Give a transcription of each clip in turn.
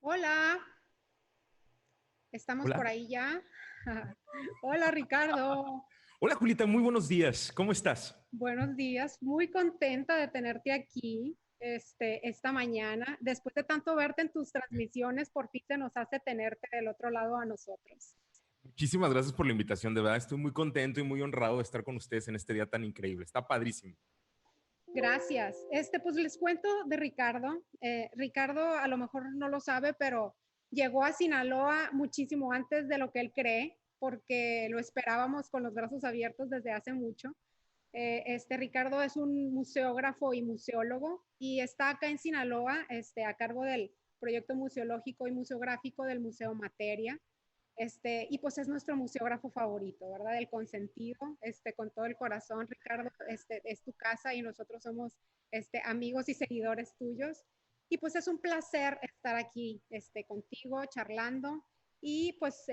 Hola, estamos por Hola. ahí ya. Hola Ricardo, Hola Julieta, muy buenos días. ¿Cómo estás? buenos días. Muy contenta de tenerte aquí esta mañana. Después de tanto verte en tus transmisiones, por fin se nos hace tenerte del otro lado a nosotros. Muchísimas gracias por la invitación, de verdad. Estoy muy contento y muy honrado de estar con ustedes en este día tan increíble. Está padrísimo. Gracias. Pues les cuento de Ricardo. Ricardo a lo mejor no lo sabe, pero llegó a Sinaloa muchísimo antes de lo que él cree, porque lo esperábamos con los brazos abiertos desde hace mucho. Ricardo es un museógrafo y museólogo y está acá en Sinaloa, a cargo del proyecto museológico y museográfico del Museo Materia. Y pues es nuestro museógrafo favorito, ¿verdad? El consentido, con todo el corazón, Ricardo, es tu casa y nosotros somos, amigos y seguidores tuyos. Y pues es un placer estar aquí, contigo, charlando. Y pues,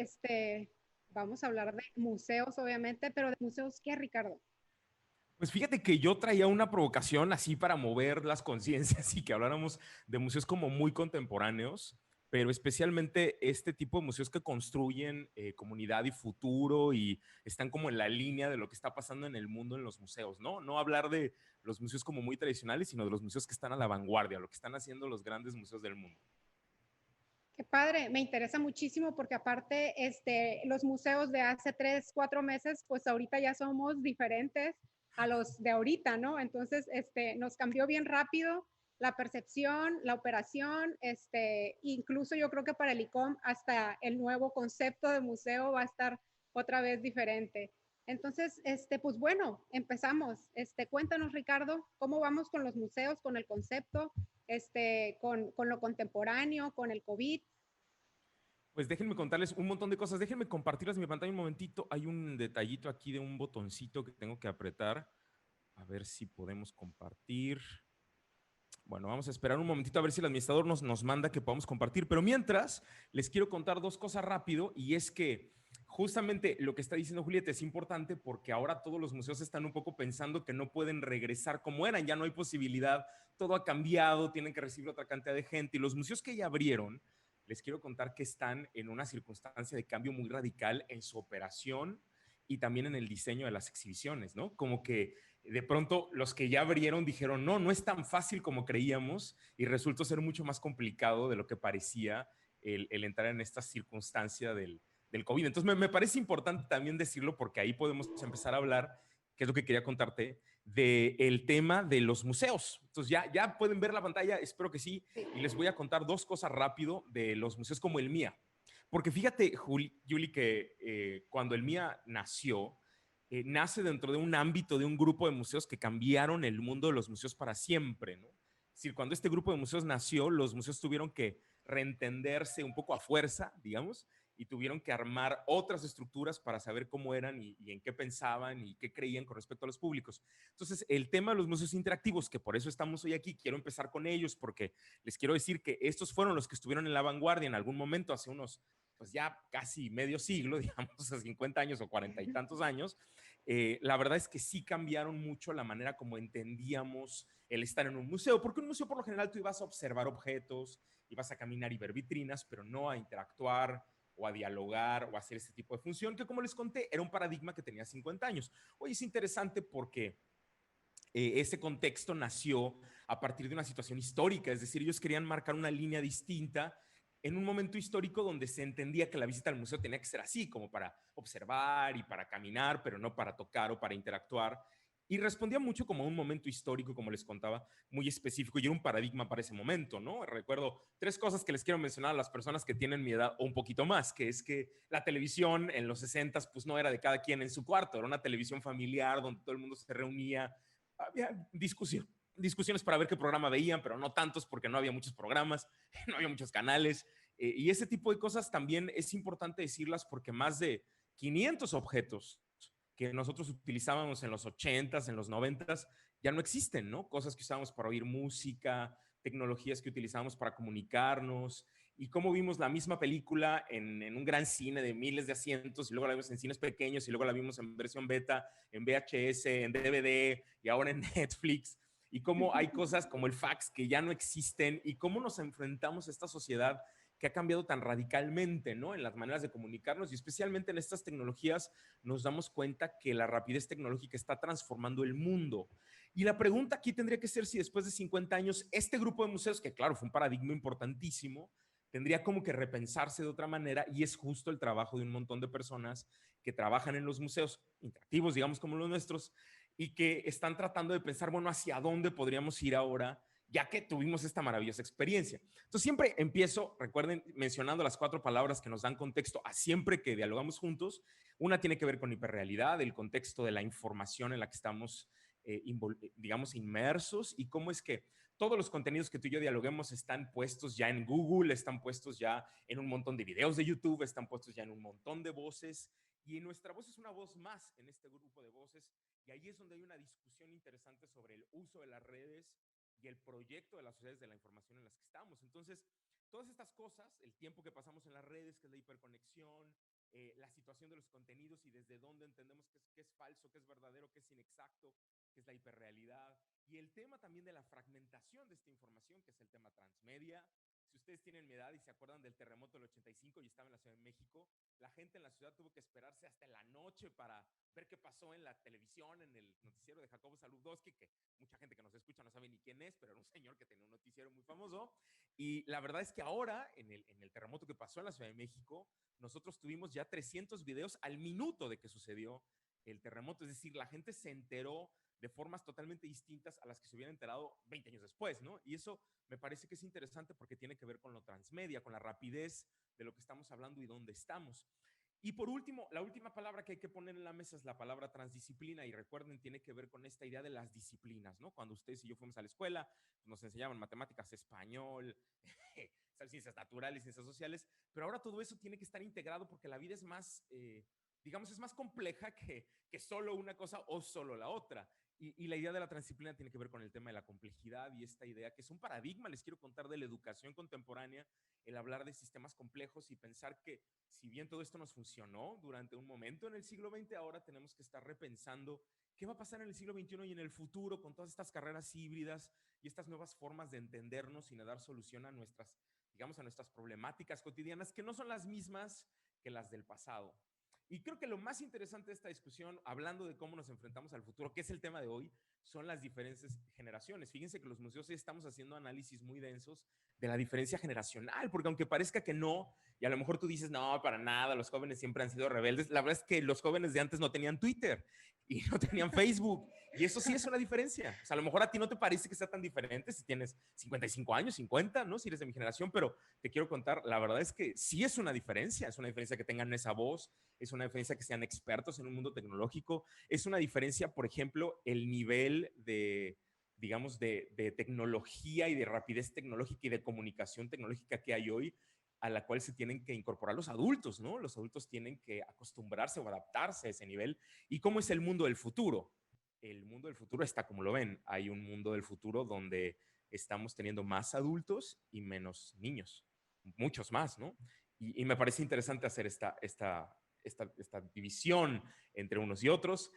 vamos a hablar de museos, obviamente, pero de museos, ¿qué, Ricardo? Pues fíjate que yo traía una provocación así para mover las conciencias y que habláramos de museos como muy contemporáneos, pero especialmente este tipo de museos que construyen comunidad y futuro y están como en la línea de lo que está pasando en el mundo en los museos, ¿no? No hablar de los museos como muy tradicionales, sino de los museos que están a la vanguardia, lo que están haciendo los grandes museos del mundo. Qué padre, me interesa muchísimo porque aparte, los museos de hace 3, 4 meses, pues ahorita ya somos diferentes a los de ahorita, ¿no? Entonces, nos cambió bien rápido la percepción, la operación, incluso yo creo que para el ICOM hasta el nuevo concepto de museo va a estar otra vez diferente. Entonces, pues bueno, empezamos. Cuéntanos, Ricardo, ¿cómo vamos con los museos, con el concepto, con lo contemporáneo, con el COVID? Pues déjenme contarles un montón de cosas. Déjenme compartirlas en mi pantalla un momentito. Hay un detallito aquí de un botoncito que tengo que apretar. A ver si podemos compartir. Bueno, vamos a esperar un momentito a ver si el administrador nos manda que podamos compartir. Pero mientras, les quiero contar dos cosas rápido. Y es que justamente lo que está diciendo Julieta es importante porque ahora todos los museos están un poco pensando que no pueden regresar como eran. Ya no hay posibilidad. Todo ha cambiado. Tienen que recibir otra cantidad de gente. Y los museos que ya abrieron, les quiero contar que están en una circunstancia de cambio muy radical en su operación y también en el diseño de las exhibiciones, ¿no? Como que de pronto los que ya abrieron dijeron, no, no es tan fácil como creíamos y resultó ser mucho más complicado de lo que parecía el entrar en esta circunstancia del COVID. Entonces me parece importante también decirlo porque ahí podemos empezar a hablar, que es lo que quería contarte, del tema de los museos. Entonces ya pueden ver la pantalla, espero que sí, Sí. y les voy a contar dos cosas rápido de los museos como el MIA. Porque fíjate, Juli, que cuando el MIA nació, nace dentro de un ámbito de un grupo de museos que cambiaron el mundo de los museos para siempre, ¿no? Es decir, cuando este grupo de museos nació, los museos tuvieron que reentenderse un poco a fuerza, digamos, y tuvieron que armar otras estructuras para saber cómo eran y en qué pensaban y qué creían con respecto a los públicos. Entonces, el tema de los museos interactivos, que por eso estamos hoy aquí, quiero empezar con ellos porque les quiero decir que estos fueron los que estuvieron en la vanguardia en algún momento, hace unos, pues ya casi medio siglo, digamos, a 50 años o 40 y tantos años, la verdad es que sí cambiaron mucho la manera como entendíamos el estar en un museo, porque un museo por lo general tú ibas a observar objetos, ibas a caminar y ver vitrinas, pero no a interactuar o a dialogar o a hacer este tipo de función, que como les conté, era un paradigma que tenía 50 años. Hoy es interesante porque ese contexto nació a partir de una situación histórica, es decir, ellos querían marcar una línea distinta en un momento histórico donde se entendía que la visita al museo tenía que ser así, como para observar y para caminar, pero no para tocar o para interactuar. Y respondía mucho como a un momento histórico, como les contaba, muy específico y era un paradigma para ese momento, ¿no? Recuerdo tres cosas que les quiero mencionar a las personas que tienen mi edad o un poquito más, que es que la televisión en los 60 pues no era de cada quien en su cuarto, era una televisión familiar donde todo el mundo se reunía, había discusiones para ver qué programa veían, pero no tantos porque no había muchos programas, no había muchos canales. Y ese tipo de cosas también es importante decirlas porque más de 500 objetos que nosotros utilizábamos en los 80s, en los 90s, ya no existen, ¿no? Cosas que usábamos para oír música, tecnologías que utilizábamos para comunicarnos, y cómo vimos la misma película en un gran cine de miles de asientos, y luego la vimos en cines pequeños, y luego la vimos en versión beta, en VHS, en DVD, y ahora en Netflix, y cómo hay cosas como el fax que ya no existen, y cómo nos enfrentamos a esta sociedad que ha cambiado tan radicalmente, ¿no? En las maneras de comunicarnos y especialmente en estas tecnologías nos damos cuenta que la rapidez tecnológica está transformando el mundo. Y la pregunta aquí tendría que ser si después de 50 años este grupo de museos, que claro, fue un paradigma importantísimo, tendría como que repensarse de otra manera y es justo el trabajo de un montón de personas que trabajan en los museos interactivos, digamos como los nuestros, y que están tratando de pensar, bueno, hacia dónde podríamos ir ahora, ya que tuvimos esta maravillosa experiencia. Entonces siempre empiezo, recuerden, mencionando las 4 palabras que nos dan contexto a siempre que dialogamos juntos. Una tiene que ver con hiperrealidad, el contexto de la información en la que estamos, digamos, inmersos y cómo es que todos los contenidos que tú y yo dialoguemos están puestos ya en Google, están puestos ya en un montón de videos de YouTube, están puestos ya en un montón de voces y nuestra voz es una voz más en este grupo de voces y ahí es donde hay una discusión interesante sobre el uso de las redes y el proyecto de las sociedades de la información en las que estamos. Entonces, todas estas cosas, el tiempo que pasamos en las redes, que es la hiperconexión, la situación de los contenidos y desde dónde entendemos qué es falso, qué es verdadero, qué es inexacto, qué es la hiperrealidad, y el tema también de la fragmentación de esta información, que es el tema transmedia. Si ustedes tienen mi edad y se acuerdan del terremoto del 85 y estaba en la Ciudad de México, la gente en la ciudad tuvo que esperarse hasta la noche para ver qué pasó en la televisión, en el noticiero de Jacobo Saludowski, que mucha gente que nos escucha no sabe ni quién es, pero era un señor que tenía un noticiero muy famoso. Y la verdad es que ahora, en el terremoto que pasó en la Ciudad de México, nosotros tuvimos ya 300 videos al minuto de que sucedió el terremoto. Es decir, la gente se enteró de formas totalmente distintas a las que se hubieran enterado 20 años después, ¿no? Y eso me parece que es interesante porque tiene que ver con lo transmedia, con la rapidez de lo que estamos hablando y dónde estamos. Y por último, la última palabra que hay que poner en la mesa es la palabra transdisciplina y recuerden, tiene que ver con esta idea de las disciplinas, ¿no? Cuando ustedes y yo fuimos a la escuela, pues nos enseñaban matemáticas, español, ciencias naturales, ciencias sociales, pero ahora todo eso tiene que estar integrado porque la vida es más, digamos, es más compleja que solo una cosa o solo la otra. Y la idea de la transdisciplina tiene que ver con el tema de la complejidad y esta idea que es un paradigma, les quiero contar, de la educación contemporánea, el hablar de sistemas complejos y pensar que si bien todo esto nos funcionó durante un momento en el siglo XX, ahora tenemos que estar repensando qué va a pasar en el siglo XXI y en el futuro con todas estas carreras híbridas y estas nuevas formas de entendernos y de dar solución a nuestras, digamos, a nuestras problemáticas cotidianas que no son las mismas que las del pasado. Y creo que lo más interesante de esta discusión, hablando de cómo nos enfrentamos al futuro, que es el tema de hoy, son las diferentes generaciones. Fíjense que los museos sí estamos haciendo análisis muy densos de la diferencia generacional, porque aunque parezca que no, y a lo mejor tú dices, no, para nada, los jóvenes siempre han sido rebeldes, la verdad es que los jóvenes de antes no tenían Twitter y no tenían Facebook, y eso sí es una diferencia. O sea, a lo mejor a ti no te parece que sea tan diferente si tienes 55 años, 50, ¿no? Si eres de mi generación, pero te quiero contar, la verdad es que sí es una diferencia que tengan esa voz, es una diferencia que sean expertos en un mundo tecnológico, es una diferencia, por ejemplo, el nivel de, digamos, de tecnología y de rapidez tecnológica y de comunicación tecnológica que hay hoy, a la cual se tienen que incorporar los adultos, ¿no? Los adultos tienen que acostumbrarse o adaptarse a ese nivel. ¿Y cómo es el mundo del futuro? El mundo del futuro está como lo ven. Hay un mundo del futuro donde estamos teniendo más adultos y menos niños, muchos más, ¿no? Y me parece interesante hacer esta división entre unos y otros.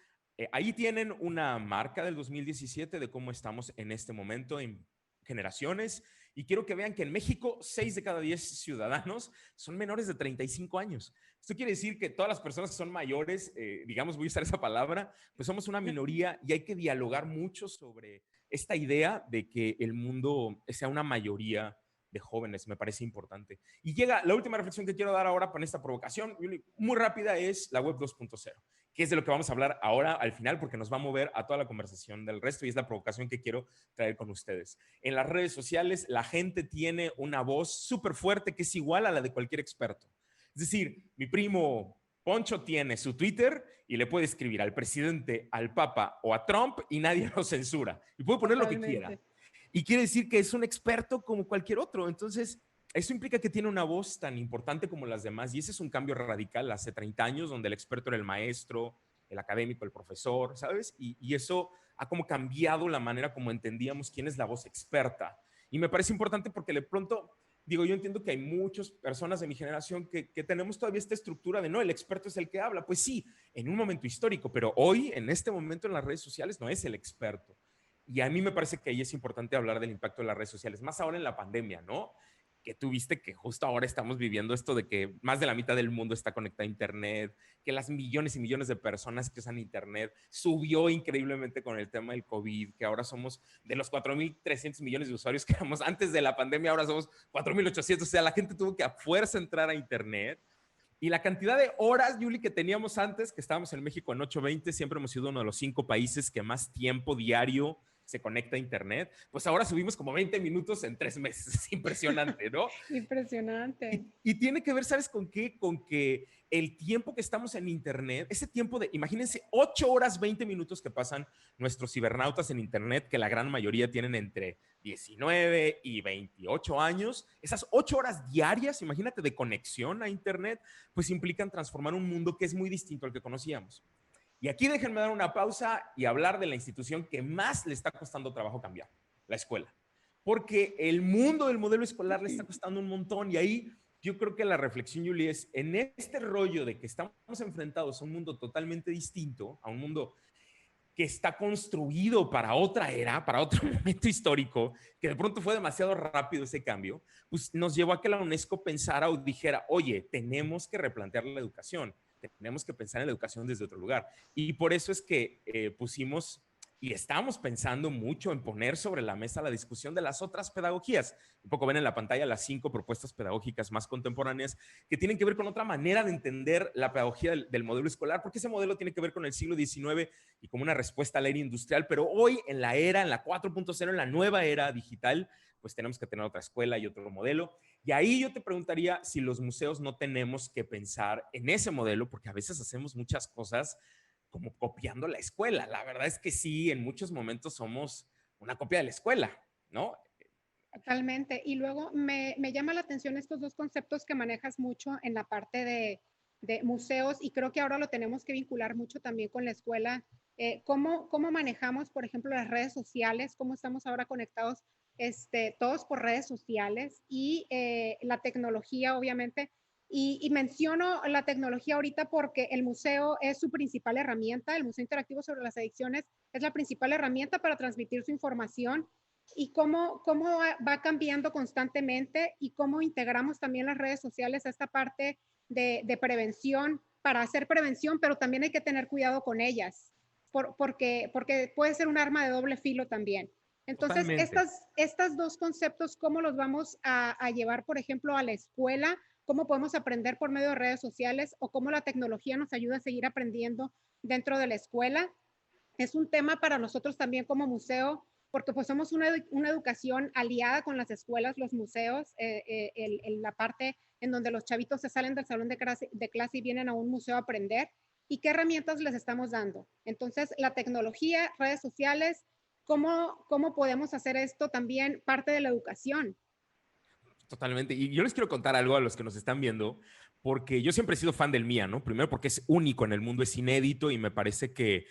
Ahí tienen una marca del 2017 de cómo estamos en este momento en generaciones y quiero que vean que en México 6 de cada 10 ciudadanos son menores de 35 años. Esto quiere decir que todas las personas que son mayores, digamos, voy a usar esa palabra, pues somos una minoría y hay que dialogar mucho sobre esta idea de que el mundo sea una mayoría de jóvenes, me parece importante. Y llega la última reflexión que quiero dar ahora con esta provocación, muy rápida, es la web 2.0, que es de lo que vamos a hablar ahora al final, porque nos va a mover a toda la conversación del resto y es la provocación que quiero traer con ustedes. En las redes sociales, la gente tiene una voz súper fuerte que es igual a la de cualquier experto. Es decir, mi primo Poncho tiene su Twitter y le puede escribir al presidente, al Papa o a Trump y nadie lo censura. Y puede poner Totalmente. Lo que quiera. Y quiere decir que es un experto como cualquier otro. Entonces, eso implica que tiene una voz tan importante como las demás. Y ese es un cambio radical hace 30 años, donde el experto era el maestro, el académico, el profesor, ¿sabes? Y eso ha como cambiado la manera como entendíamos quién es la voz experta. Y me parece importante porque de pronto, digo, yo entiendo que hay muchas personas de mi generación que tenemos todavía esta estructura de no, el experto es el que habla. Pues sí, en un momento histórico, pero hoy, en este momento en las redes sociales, no es el experto. Y a mí me parece que ahí es importante hablar del impacto de las redes sociales, más ahora en la pandemia, ¿no? que tú viste que justo ahora estamos viviendo esto de que más de la mitad del mundo está conectada a Internet, que las millones y millones de personas que usan Internet subió increíblemente con el tema del COVID, que ahora somos de los 4.300 millones de usuarios que éramos antes de la pandemia, ahora somos 4.800, o sea, la gente tuvo que a fuerza entrar a Internet. Y la cantidad de horas, Yuli, que teníamos antes, que estábamos en México en 8:20, siempre hemos sido uno de los 5 países que más tiempo diario se conecta a Internet, pues ahora subimos como 20 minutos en 3 meses. Es impresionante, ¿no? Impresionante. Y tiene que ver, ¿sabes con qué? Con que el tiempo que estamos en Internet, ese tiempo de, imagínense, 8 horas 20 minutos que pasan nuestros cibernautas en Internet, que la gran mayoría tienen entre 19 y 28 años, esas 8 horas diarias, imagínate, de conexión a Internet, pues implican transformar un mundo que es muy distinto al que conocíamos. Y aquí déjenme dar una pausa y hablar de la institución que más le está costando trabajo cambiar, la escuela. Porque el mundo del modelo escolar le está costando un montón y ahí yo creo que la reflexión, Julie, es en este rollo de que estamos enfrentados a un mundo totalmente distinto, a un mundo que está construido para otra era, para otro momento histórico, que de pronto fue demasiado rápido ese cambio, pues nos llevó a que la UNESCO pensara o dijera, oye, tenemos que replantear la educación, tenemos que pensar en la educación desde otro lugar. Y por eso es que pusimos y estamos pensando mucho en poner sobre la mesa la discusión de las otras pedagogías. Un poco ven en la pantalla las 5 propuestas pedagógicas más contemporáneas que tienen que ver con otra manera de entender la pedagogía del modelo escolar, porque ese modelo tiene que ver con el siglo XIX y como una respuesta a la era industrial, pero hoy en la 4.0, en la nueva era digital, pues tenemos que tener otra escuela y otro modelo. Y ahí yo te preguntaría si los museos no tenemos que pensar en ese modelo, porque a veces hacemos muchas cosas como copiando la escuela. La verdad es que sí, en muchos momentos somos una copia de la escuela, ¿no? Totalmente. Y luego me llama la atención estos dos conceptos que manejas mucho en la parte de museos y creo que ahora lo tenemos que vincular mucho también con la escuela. ¿Cómo manejamos, por ejemplo, las redes sociales? ¿Cómo estamos ahora conectados todos por redes sociales y la tecnología, obviamente? Y menciono la tecnología ahorita porque el museo es su principal herramienta, el Museo Interactivo sobre las Adicciones es la principal herramienta para transmitir su información y cómo va cambiando constantemente y cómo integramos también las redes sociales a esta parte de prevención para hacer prevención, pero también hay que tener cuidado con ellas, porque puede ser un arma de doble filo también. Entonces, Totalmente. estas dos conceptos, ¿cómo los vamos a llevar, por ejemplo, a la escuela? ¿Cómo podemos aprender por medio de redes sociales o cómo la tecnología nos ayuda a seguir aprendiendo dentro de la escuela? Es un tema para nosotros también como museo, porque pues somos una educación aliada con las escuelas, los museos, la parte en donde los chavitos se salen del salón de clase y vienen a un museo a aprender. ¿Y qué herramientas les estamos dando? Entonces, la tecnología, redes sociales, ¿cómo podemos hacer esto también parte de la educación? Totalmente. Y yo les quiero contar algo a los que nos están viendo, porque yo siempre he sido fan del Mía, ¿no? Primero porque es único en el mundo, es inédito y me parece que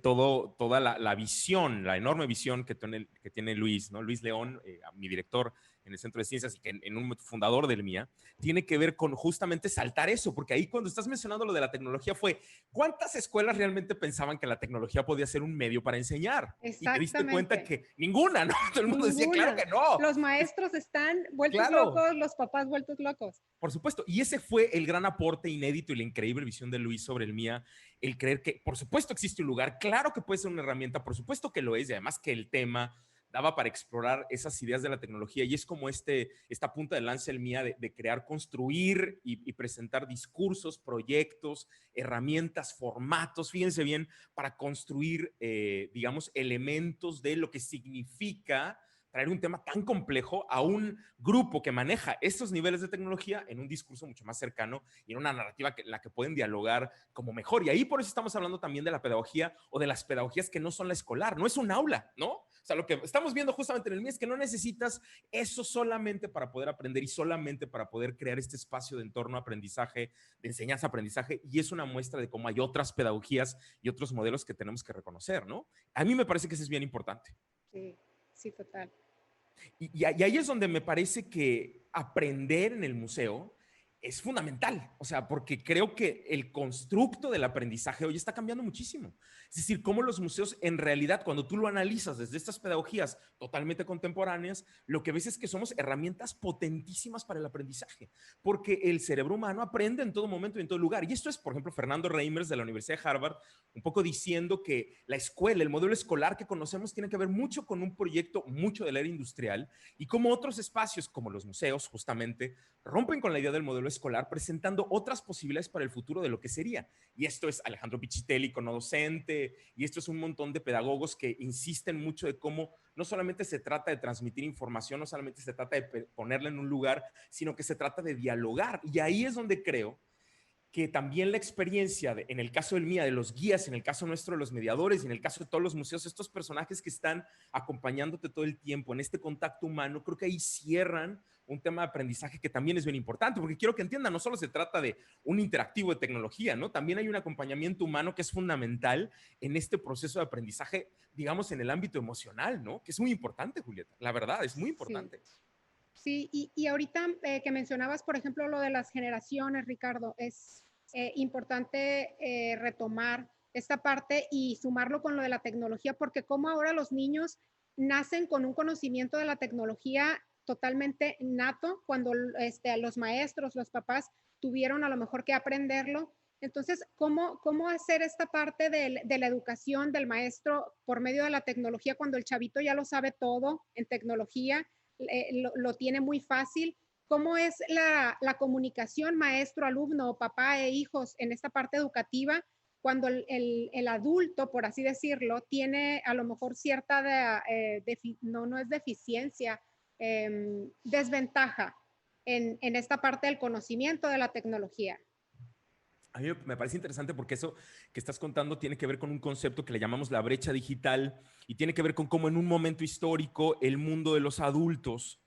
toda la visión, la enorme visión que tiene Luis, ¿no? Luis León, mi director en el Centro de Ciencias y que en un fundador del MIA, tiene que ver con justamente saltar eso, porque ahí cuando estás mencionando lo de la tecnología fue, ¿cuántas escuelas realmente pensaban que la tecnología podía ser un medio para enseñar? Y te diste cuenta Exactamente. que ninguna, ¿no? Todo el mundo decía, claro Ninguna. que no. Los maestros están vueltos Claro, locos, los papás vueltos locos. por supuesto. Y ese fue el gran aporte inédito y la increíble visión de Luis sobre el MIA, el creer que, por supuesto, existe un lugar, claro que puede ser una herramienta, por supuesto que lo es, y además que el tema daba para explorar esas ideas de la tecnología y es como esta punta de lanza el MIA de crear, construir y presentar discursos, proyectos, herramientas, formatos, fíjense bien, para construir, digamos, elementos de lo que significa traer un tema tan complejo a un grupo que maneja estos niveles de tecnología en un discurso mucho más cercano y en una narrativa en la que pueden dialogar como mejor. Y ahí por eso estamos hablando también de la pedagogía o de las pedagogías que no son la escolar, no es un aula, ¿no? O sea, lo que estamos viendo justamente en el MIE es que no necesitas eso solamente para poder aprender y solamente para poder crear este espacio de entorno aprendizaje, de enseñanza-aprendizaje, y es una muestra de cómo hay otras pedagogías y otros modelos que tenemos que reconocer, ¿no? A mí me parece que eso es bien importante. Sí, sí, total. Y ahí es donde me parece que aprender en el museo es fundamental, o sea, porque creo que el constructo del aprendizaje hoy está cambiando muchísimo. Es decir, cómo los museos en realidad, cuando tú lo analizas desde estas pedagogías totalmente contemporáneas, lo que ves es que somos herramientas potentísimas para el aprendizaje, porque el cerebro humano aprende en todo momento y en todo lugar. Y esto es, por ejemplo, Fernando Reimers de la Universidad de Harvard, un poco diciendo que la escuela, el modelo escolar que conocemos, tiene que ver mucho con un proyecto mucho de la era industrial y como otros espacios, como los museos, justamente, rompen con la idea del modelo escolar, presentando otras posibilidades para el futuro de lo que sería. Y esto es Alejandro Pichitelli, como docente, y esto es un montón de pedagogos que insisten mucho de cómo no solamente se trata de transmitir información, no solamente se trata de ponerla en un lugar, sino que se trata de dialogar. Y ahí es donde creo que también la experiencia, en el caso del MIA, de los guías, en el caso nuestro de los mediadores y en el caso de todos los museos, estos personajes que están acompañándote todo el tiempo en este contacto humano, creo que ahí cierran un tema de aprendizaje que también es bien importante, porque quiero que entiendan, no solo se trata de un interactivo de tecnología, ¿no? También hay un acompañamiento humano que es fundamental en este proceso de aprendizaje, digamos, en el ámbito emocional, ¿no? Que es muy importante, Julieta, la verdad, es muy Sí. importante. Sí, y ahorita que mencionabas, por ejemplo, lo de las generaciones, Ricardo, es importante retomar esta parte y sumarlo con lo de la tecnología, porque como ahora los niños nacen con un conocimiento de la tecnología totalmente nato, cuando los maestros, los papás tuvieron a lo mejor que aprenderlo. Entonces, ¿cómo hacer esta parte de la educación del maestro por medio de la tecnología cuando el chavito ya lo sabe todo en tecnología? Lo tiene muy fácil. ¿Cómo es la comunicación maestro-alumno, papá e hijos en esta parte educativa cuando el adulto, por así decirlo, tiene a lo mejor cierta, no es deficiencia, desventaja en esta parte del conocimiento de la tecnología? A mí me parece interesante porque eso que estás contando tiene que ver con un concepto que le llamamos la brecha digital y tiene que ver con cómo en un momento histórico el mundo de los adultos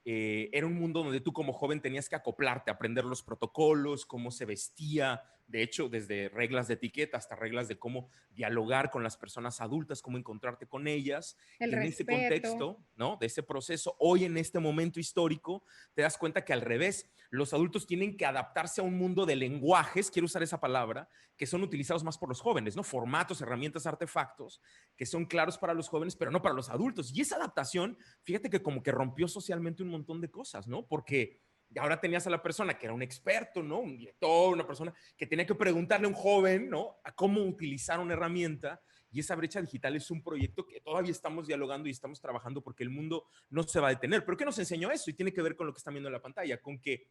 era un mundo donde tú como joven tenías que acoplarte, aprender los protocolos, cómo se vestía, de hecho, desde reglas de etiqueta hasta reglas de cómo dialogar con las personas adultas, cómo encontrarte con ellas. El Y en ese respeto. contexto, ¿no? De ese proceso, hoy en este momento histórico, te das cuenta que al revés, los adultos tienen que adaptarse a un mundo de lenguajes, quiero usar esa palabra, que son utilizados más por los jóvenes, ¿no? Formatos, herramientas, artefactos, que son claros para los jóvenes, pero no para los adultos. Y esa adaptación, fíjate que como que rompió socialmente un montón de cosas, ¿no? Porque ahora tenías a la persona que era un experto, ¿no? Un director, una persona que tenía que preguntarle a un joven, ¿no? A cómo utilizar una herramienta. Y esa brecha digital es un proyecto que todavía estamos dialogando y estamos trabajando porque el mundo no se va a detener. ¿Pero qué nos enseñó eso? Y tiene que ver con lo que están viendo en la pantalla, con que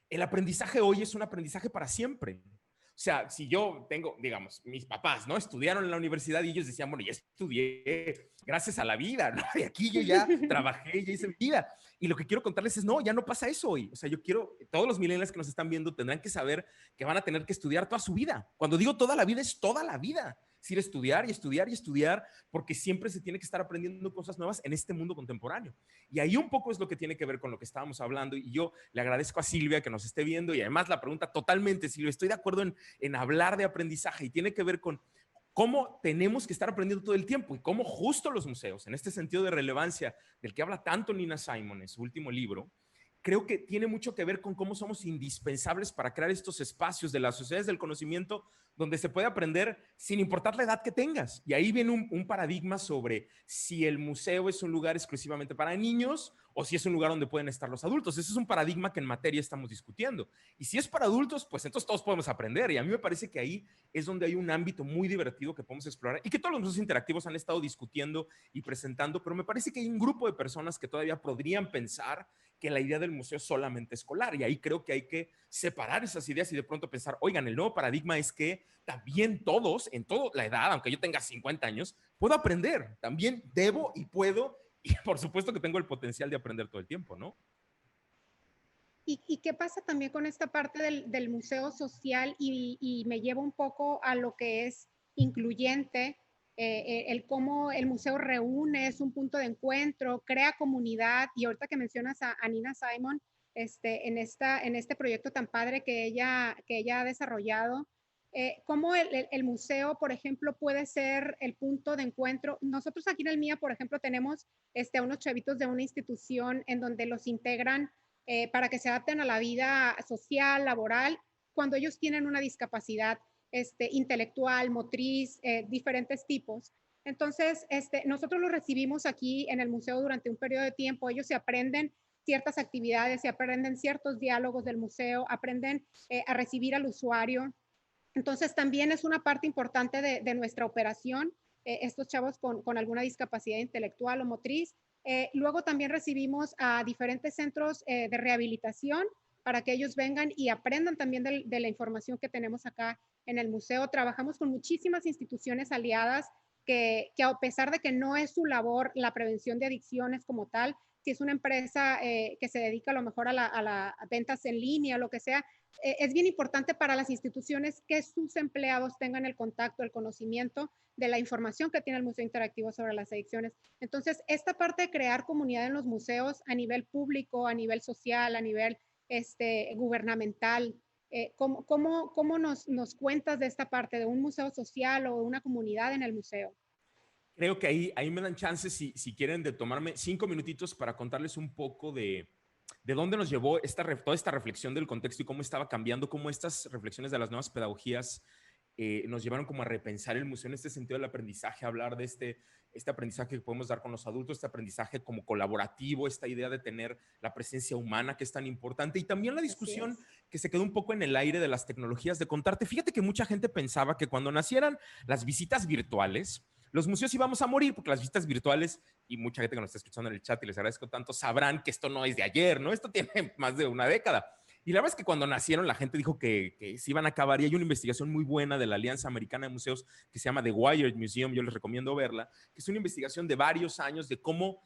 el aprendizaje hoy es un aprendizaje para siempre. O sea, si yo tengo, digamos, mis papás, ¿no? Estudiaron en la universidad y ellos decían, bueno, ya estudié gracias a la vida, ¿no? De aquí yo ya trabajé, ya hice mi vida. Y lo que quiero contarles es, no, ya no pasa eso hoy. O sea, yo quiero, todos los millennials que nos están viendo tendrán que saber que van a tener que estudiar toda su vida. Cuando digo toda la vida, es toda la vida. Es ir a estudiar y estudiar y estudiar, porque siempre se tiene que estar aprendiendo cosas nuevas en este mundo contemporáneo. Y ahí un poco es lo que tiene que ver con lo que estábamos hablando. Y yo le agradezco a Silvia que nos esté viendo y además la pregunta totalmente, Silvia, estoy de acuerdo en hablar de aprendizaje y tiene que ver con cómo tenemos que estar aprendiendo todo el tiempo y cómo justo los museos, en este sentido de relevancia del que habla tanto Nina Simon en su último libro, creo que tiene mucho que ver con cómo somos indispensables para crear estos espacios de las sociedades del conocimiento donde se puede aprender sin importar la edad que tengas. Y ahí viene un paradigma sobre si el museo es un lugar exclusivamente para niños o si es un lugar donde pueden estar los adultos. Ese es un paradigma que en materia estamos discutiendo. Y si es para adultos, pues entonces todos podemos aprender. Y a mí me parece que ahí es donde hay un ámbito muy divertido que podemos explorar y que todos los museos interactivos han estado discutiendo y presentando, pero me parece que hay un grupo de personas que todavía podrían pensar que la idea del museo es solamente escolar. Y ahí creo que hay que separar esas ideas y de pronto pensar, oigan, el nuevo paradigma es que también todos, en toda la edad, aunque yo tenga 50 años, puedo aprender. También debo y puedo. Y por supuesto que tengo el potencial de aprender todo el tiempo, ¿no? ¿Y qué pasa también con esta parte del museo social? Y me lleva un poco a lo que es incluyente, el cómo el museo reúne, es un punto de encuentro, crea comunidad. Y ahorita que mencionas a Nina Simon, en este proyecto tan padre que ella ha desarrollado, cómo el museo, por ejemplo, puede ser el punto de encuentro. Nosotros aquí en el MIA, por ejemplo, tenemos a unos chavitos de una institución en donde los integran para que se adapten a la vida social, laboral, cuando ellos tienen una discapacidad intelectual, motriz, diferentes tipos. Entonces, nosotros los recibimos aquí en el museo durante un periodo de tiempo. Ellos se aprenden ciertas actividades, se aprenden ciertos diálogos del museo, aprenden a recibir al usuario. Entonces, también es una parte importante de nuestra operación, estos chavos con alguna discapacidad intelectual o motriz. Luego también recibimos a diferentes centros de rehabilitación para que ellos vengan y aprendan también de la información que tenemos acá en el museo. Trabajamos con muchísimas instituciones aliadas que a pesar de que no es su labor la prevención de adicciones como tal, si es una empresa que se dedica a lo mejor a ventas en línea, lo que sea, es bien importante para las instituciones que sus empleados tengan el contacto, el conocimiento de la información que tiene el Museo Interactivo sobre las adicciones. Entonces, esta parte de crear comunidad en los museos a nivel público, a nivel social, a nivel gubernamental, ¿cómo nos cuentas de esta parte de un museo social o una comunidad en el museo? Creo que ahí me dan chances, si quieren, de tomarme 5 minutitos para contarles un poco de dónde nos llevó toda esta reflexión del contexto y cómo estaba cambiando, cómo estas reflexiones de las nuevas pedagogías nos llevaron como a repensar el museo en este sentido del aprendizaje, hablar de este aprendizaje que podemos dar con los adultos, este aprendizaje como colaborativo, esta idea de tener la presencia humana que es tan importante, y también la discusión que se quedó un poco en el aire de las tecnologías, de contarte. Fíjate que mucha gente pensaba que cuando nacieran las visitas virtuales, los museos íbamos a morir, porque las visitas virtuales, y mucha gente que nos está escuchando en el chat y les agradezco tanto, sabrán que esto no es de ayer, ¿no? Esto tiene más de una década. Y la verdad es que cuando nacieron la gente dijo que se iban a acabar, y hay una investigación muy buena de la Alianza Americana de Museos que se llama The Wired Museum, yo les recomiendo verla, que es una investigación de varios años de cómo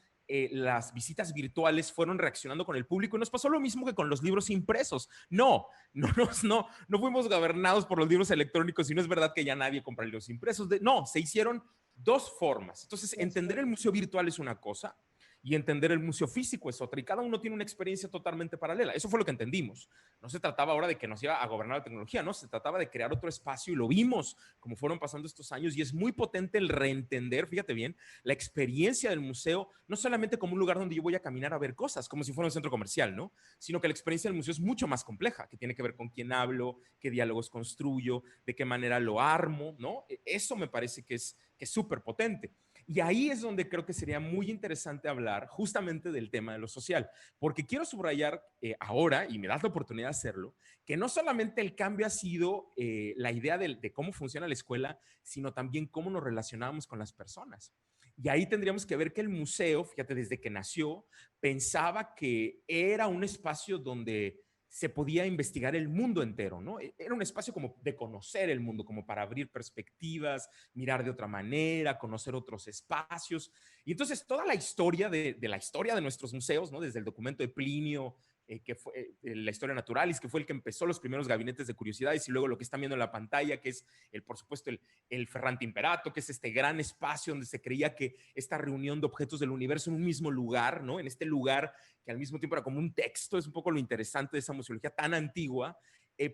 las visitas virtuales fueron reaccionando con el público, y nos pasó lo mismo que con los libros impresos. No fuimos gobernados por los libros electrónicos, y no es verdad que ya nadie compra libros impresos. No, se hicieron dos formas. Entonces, entender el museo virtual es una cosa y entender el museo físico es otra, y cada uno tiene una experiencia totalmente paralela. Eso fue lo que entendimos. No se trataba ahora de que nos iba a gobernar la tecnología, no, se trataba de crear otro espacio, y lo vimos como fueron pasando estos años, y es muy potente el reentender, fíjate bien, la experiencia del museo, no solamente como un lugar donde yo voy a caminar a ver cosas, como si fuera un centro comercial, ¿no? Sino que la experiencia del museo es mucho más compleja, que tiene que ver con quién hablo, qué diálogos construyo, de qué manera lo armo, ¿no? Eso me parece que es súper potente. Y ahí es donde creo que sería muy interesante hablar justamente del tema de lo social, porque quiero subrayar ahora, y me das la oportunidad de hacerlo, que no solamente el cambio ha sido la idea de cómo funciona la escuela, sino también cómo nos relacionamos con las personas. Y ahí tendríamos que ver que el museo, fíjate, desde que nació, pensaba que era un espacio donde se podía investigar el mundo entero, ¿no? Era un espacio como de conocer el mundo, como para abrir perspectivas, mirar de otra manera, conocer otros espacios. Y entonces toda la historia de la historia de nuestros museos, ¿no? Desde el documento de Plinio, que fue la Historia Naturalis, que fue el que empezó los primeros gabinetes de curiosidades, y luego lo que están viendo en la pantalla, que es, por supuesto, el Ferrante Imperato, que es este gran espacio donde se creía que esta reunión de objetos del universo en un mismo lugar, ¿no? En este lugar que al mismo tiempo era como un texto, es un poco lo interesante de esa museología tan antigua,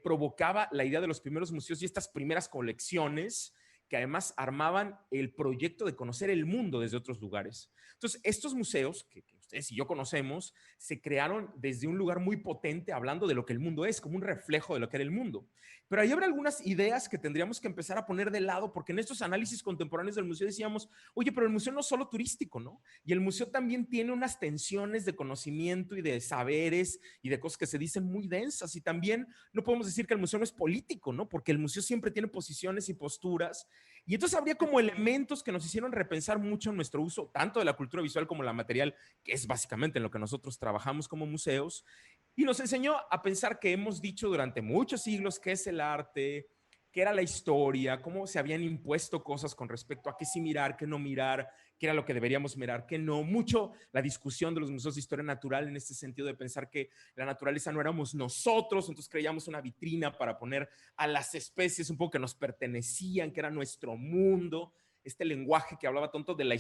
provocaba la idea de los primeros museos y estas primeras colecciones que además armaban el proyecto de conocer el mundo desde otros lugares. Entonces, estos museos, que ustedes y yo conocemos, se crearon desde un lugar muy potente, hablando de lo que el mundo es, como un reflejo de lo que era el mundo. Pero ahí habrá algunas ideas que tendríamos que empezar a poner de lado, porque en estos análisis contemporáneos del museo decíamos, oye, pero el museo no es solo turístico, ¿no? Y el museo también tiene unas tensiones de conocimiento y de saberes y de cosas que se dicen muy densas, y también no podemos decir que el museo no es político, ¿no? Porque el museo siempre tiene posiciones y posturas, y entonces habría como elementos que nos hicieron repensar mucho en nuestro uso, tanto de la cultura visual como la material, que es básicamente en lo que nosotros trabajamos como museos, y nos enseñó a pensar que hemos dicho durante muchos siglos qué es el arte, qué era la historia, cómo se habían impuesto cosas con respecto a qué sí mirar, qué no mirar, qué era lo que deberíamos mirar, qué no. Mucho la discusión de los museos de historia natural en este sentido de pensar que la naturaleza no éramos nosotros, entonces creíamos una vitrina para poner a las especies un poco que nos pertenecían, que era nuestro mundo. este lenguaje que hablaba tanto de la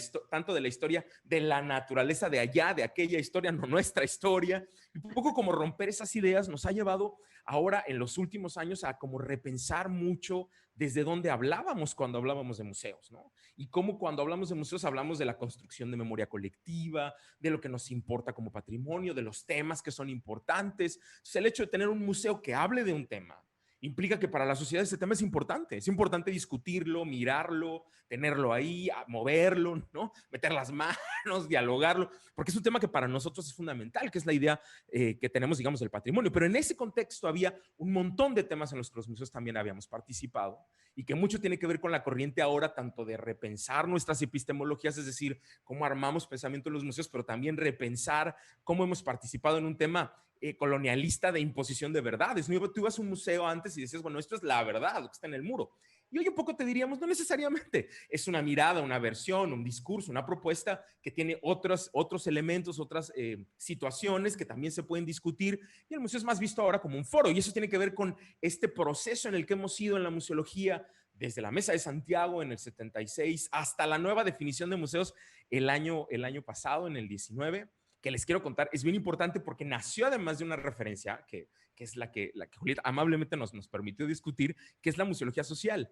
historia de la naturaleza de allá, de aquella historia, no nuestra historia. Y un poco como romper esas ideas nos ha llevado ahora en los últimos años a como repensar mucho desde dónde hablábamos cuando hablábamos de museos, ¿no? Y cómo cuando hablamos de museos hablamos de la construcción de memoria colectiva, de lo que nos importa como patrimonio, de los temas que son importantes. Entonces, el hecho de tener un museo que hable de un tema implica que para la sociedad ese tema es importante discutirlo, mirarlo, tenerlo ahí, moverlo, ¿no? Meter las manos, dialogarlo, porque es un tema que para nosotros es fundamental, que es la idea que tenemos, digamos, del patrimonio. Pero en ese contexto había un montón de temas en los que los museos también habíamos participado y que mucho tiene que ver con la corriente ahora, tanto de repensar nuestras epistemologías, es decir, cómo armamos pensamiento en los museos, pero también repensar cómo hemos participado en un tema colonialista de imposición de verdades. ¿No? Tú ibas a un museo antes y decías, bueno, esto es la verdad, lo que está en el muro. Y hoy un poco te diríamos, no necesariamente, es una mirada, una versión, un discurso, una propuesta que tiene otros elementos, otras situaciones que también se pueden discutir, y el museo es más visto ahora como un foro, y eso tiene que ver con este proceso en el que hemos ido en la museología, desde la Mesa de Santiago en el 76 hasta la nueva definición de museos el año pasado, en el 19, que les quiero contar, es bien importante porque nació además de una referencia que es la que Julieta amablemente nos permitió discutir, que es la museología social.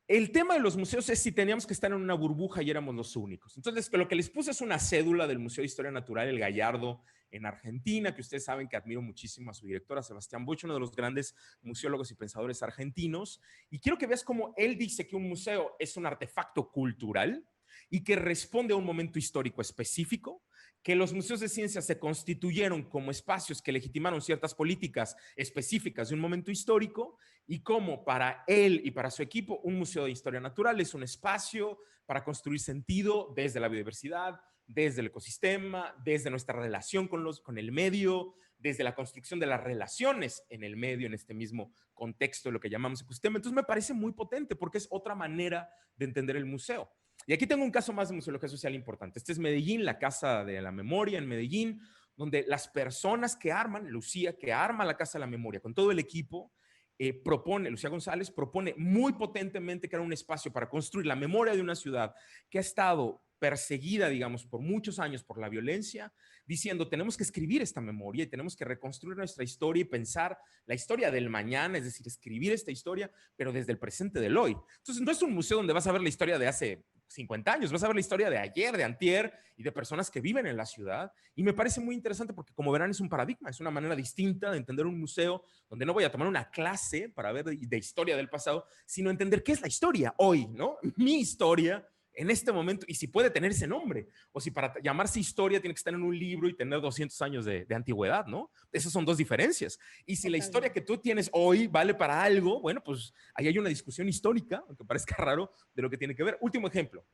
El tema de los museos es si teníamos que estar en una burbuja y éramos los únicos. Entonces, lo que les puse es una cédula del Museo de Historia Natural, el Gallardo, en Argentina, que ustedes saben que admiro muchísimo a su directora, Sebastián Buch, uno de los grandes museólogos y pensadores argentinos. Y quiero que veas cómo él dice que un museo es un artefacto cultural y que responde a un momento histórico específico, que los museos de ciencia se constituyeron como espacios que legitimaron ciertas políticas específicas de un momento histórico, y cómo para él y para su equipo un museo de historia natural es un espacio para construir sentido desde la biodiversidad, desde el ecosistema, desde nuestra relación con el medio, desde la construcción de las relaciones en el medio, en este mismo contexto de lo que llamamos ecosistema. Entonces me parece muy potente porque es otra manera de entender el museo. Y aquí tengo un caso más de museología social importante. Este es Medellín, la Casa de la Memoria en Medellín, donde las personas que arman, Lucía, que arma la Casa de la Memoria con todo el equipo, Lucía González propone muy potentemente crear un espacio para construir la memoria de una ciudad que ha estado perseguida, digamos, por muchos años por la violencia, diciendo, tenemos que escribir esta memoria y tenemos que reconstruir nuestra historia y pensar la historia del mañana, es decir, escribir esta historia, pero desde el presente del hoy. Entonces, no es un museo donde vas a ver la historia de hace 50 años, vas a ver la historia de ayer, de antier y de personas que viven en la ciudad, y me parece muy interesante porque, como verán, es un paradigma, es una manera distinta de entender un museo donde no voy a tomar una clase para ver de historia del pasado, sino entender qué es la historia hoy, ¿no? Mi historia en este momento, y si puede tener ese nombre, o si para llamarse historia tiene que estar en un libro y tener 200 años de antigüedad, ¿no? Esas son dos diferencias. Y si la historia que tú tienes hoy vale para algo, bueno, pues ahí hay una discusión histórica, aunque parezca raro, de lo que tiene que ver. Último ejemplo,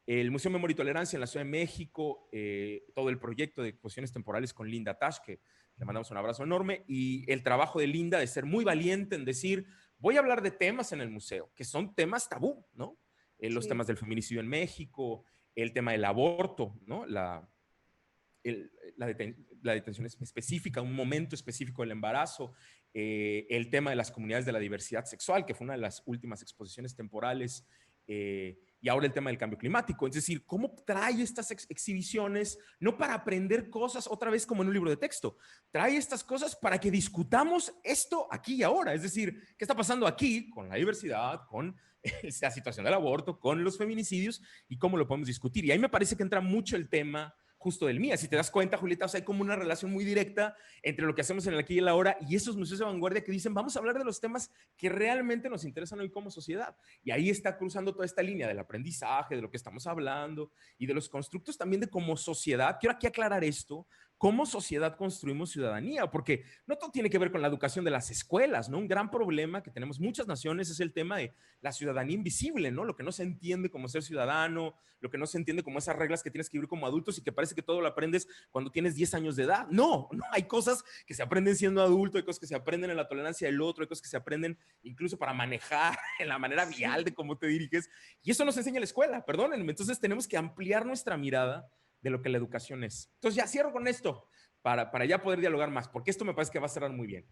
el Museo Memoria y Tolerancia en la Ciudad de México, todo el proyecto de exposiciones temporales con Linda Tash, que le mandamos un abrazo enorme, y el trabajo de Linda de ser muy valiente en decir, voy a hablar de temas en el museo, que son temas tabú, ¿no? Los temas del feminicidio en México, el tema del aborto, ¿no? La detención específica, un momento específico del embarazo, el tema de las comunidades de la diversidad sexual, que fue una de las últimas exposiciones temporales, y ahora el tema del cambio climático. Es decir, ¿cómo trae estas exhibiciones? No para aprender cosas otra vez como en un libro de texto, trae estas cosas para que discutamos esto aquí y ahora. Es decir, ¿qué está pasando aquí con la diversidad, con la situación del aborto, con los feminicidios, y cómo lo podemos discutir? Y ahí me parece que entra mucho el tema justo del MIA. Si te das cuenta, Julieta, o sea, hay como una relación muy directa entre lo que hacemos en el aquí y el ahora y esos museos de vanguardia que dicen, vamos a hablar de los temas que realmente nos interesan hoy como sociedad. Y ahí está cruzando toda esta línea del aprendizaje, de lo que estamos hablando y de los constructos también de como sociedad. Quiero aquí aclarar esto, cómo sociedad construimos ciudadanía, porque no todo tiene que ver con la educación de las escuelas, ¿no? Un gran problema que tenemos muchas naciones es el tema de la ciudadanía invisible, ¿no? Lo que no se entiende como ser ciudadano, lo que no se entiende como esas reglas que tienes que vivir como adultos y que parece que todo lo aprendes cuando tienes 10 años de edad. No, hay cosas que se aprenden siendo adulto, hay cosas que se aprenden en la tolerancia del otro, hay cosas que se aprenden incluso para manejar, en la manera vial de cómo te diriges, y eso nos enseña la escuela, perdónenme. Entonces tenemos que ampliar nuestra mirada de lo que la educación es. Entonces ya cierro con esto para ya poder dialogar más, porque esto me parece que va a cerrar muy bien.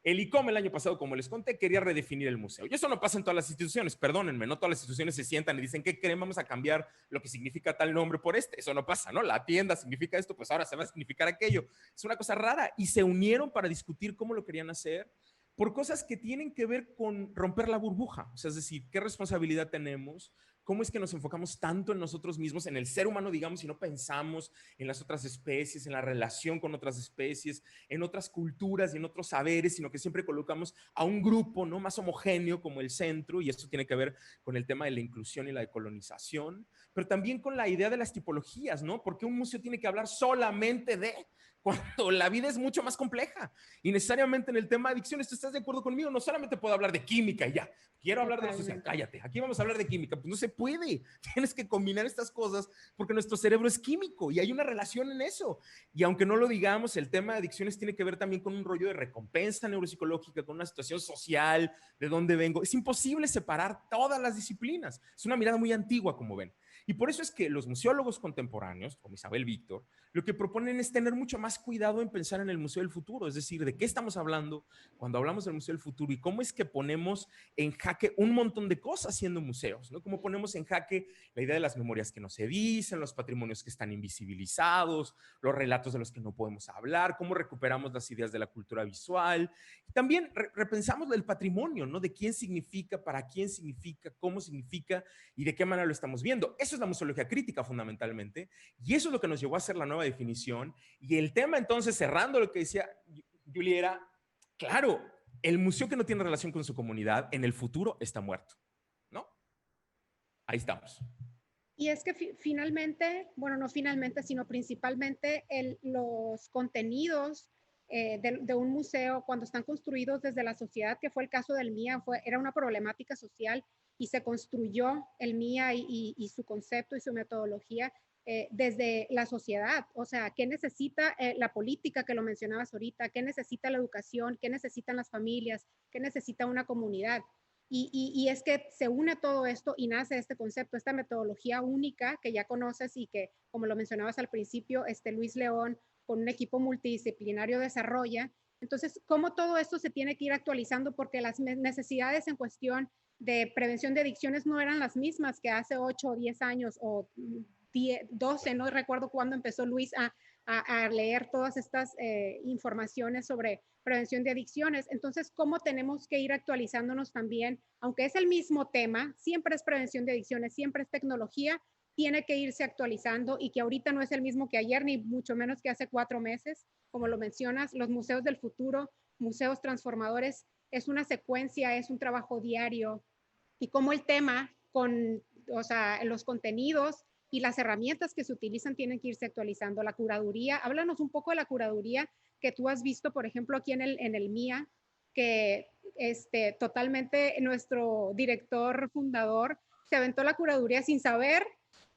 El ICOM el año pasado, como les conté, quería redefinir el museo. Y eso no pasa en todas las instituciones, perdónenme, no todas las instituciones se sientan y dicen, ¿qué creen? Vamos a cambiar lo que significa tal nombre por este. Eso no pasa, ¿no? La tienda significa esto, pues ahora se va a significar aquello. Es una cosa rara. Y se unieron para discutir cómo lo querían hacer por cosas que tienen que ver con romper la burbuja. O sea, es decir, ¿qué responsabilidad tenemos? ¿Cómo es que nos enfocamos tanto en nosotros mismos, en el ser humano, digamos, y no pensamos en las otras especies, en la relación con otras especies, en otras culturas y en otros saberes, sino que siempre colocamos a un grupo, ¿no?, más homogéneo como el centro, y esto tiene que ver con el tema de la inclusión y la decolonización, pero también con la idea de las tipologías, ¿no? Porque un museo tiene que hablar solamente de, cuando la vida es mucho más compleja. Y necesariamente en el tema de adicciones, ¿tú estás de acuerdo conmigo? No solamente puedo hablar de química y ya. Quiero hablar de lo social, cállate. Aquí vamos a hablar de química. Pues no se puede. Tienes que combinar estas cosas porque nuestro cerebro es químico y hay una relación en eso. Y aunque no lo digamos, el tema de adicciones tiene que ver también con un rollo de recompensa neuropsicológica, con una situación social, de dónde vengo. Es imposible separar todas las disciplinas. Es una mirada muy antigua, como ven. Y por eso es que los museólogos contemporáneos, como Isabel Víctor, lo que proponen es tener mucho más cuidado en pensar en el Museo del Futuro, es decir, de qué estamos hablando cuando hablamos del Museo del Futuro y cómo es que ponemos en jaque un montón de cosas siendo museos, ¿no? Cómo ponemos en jaque la idea de las memorias que no se dicen, los patrimonios que están invisibilizados, los relatos de los que no podemos hablar, cómo recuperamos las ideas de la cultura visual. También repensamos el patrimonio, ¿no? De quién significa, para quién significa, cómo significa y de qué manera lo estamos viendo. Eso es la museología crítica fundamentalmente, y eso es lo que nos llevó a hacer la nueva definición. Y el tema entonces, cerrando lo que decía Julie, era, claro, el museo que no tiene relación con su comunidad en el futuro está muerto, ¿no? Ahí estamos. Y es que finalmente, bueno, no finalmente, sino principalmente los contenidos de un museo, cuando están construidos desde la sociedad, que fue el caso del MIA, era una problemática social y se construyó el MIA y su concepto y su metodología desde la sociedad. O sea, ¿qué necesita la política, que lo mencionabas ahorita? ¿Qué necesita la educación? ¿Qué necesitan las familias? ¿Qué necesita una comunidad? Y es que se une todo esto y nace este concepto, esta metodología única que ya conoces y que, como lo mencionabas al principio, Luis León con un equipo multidisciplinario desarrolla. Entonces, ¿cómo todo esto se tiene que ir actualizando? Porque las necesidades en cuestión de prevención de adicciones no eran las mismas que hace 8 o 10 años o 12, no recuerdo cuándo empezó Luis a leer todas estas informaciones sobre prevención de adicciones. Entonces, ¿cómo tenemos que ir actualizándonos también? Aunque es el mismo tema, siempre es prevención de adicciones, siempre es tecnología, tiene que irse actualizando y que ahorita no es el mismo que ayer, ni mucho menos que hace 4 meses. Como lo mencionas, los museos del futuro, museos transformadores, es una secuencia, es un trabajo diario. Y como el tema con, o sea, los contenidos y las herramientas que se utilizan tienen que irse actualizando. La curaduría, háblanos un poco de la curaduría que tú has visto, por ejemplo, aquí en el MIA, que totalmente nuestro director fundador se aventó la curaduría sin saber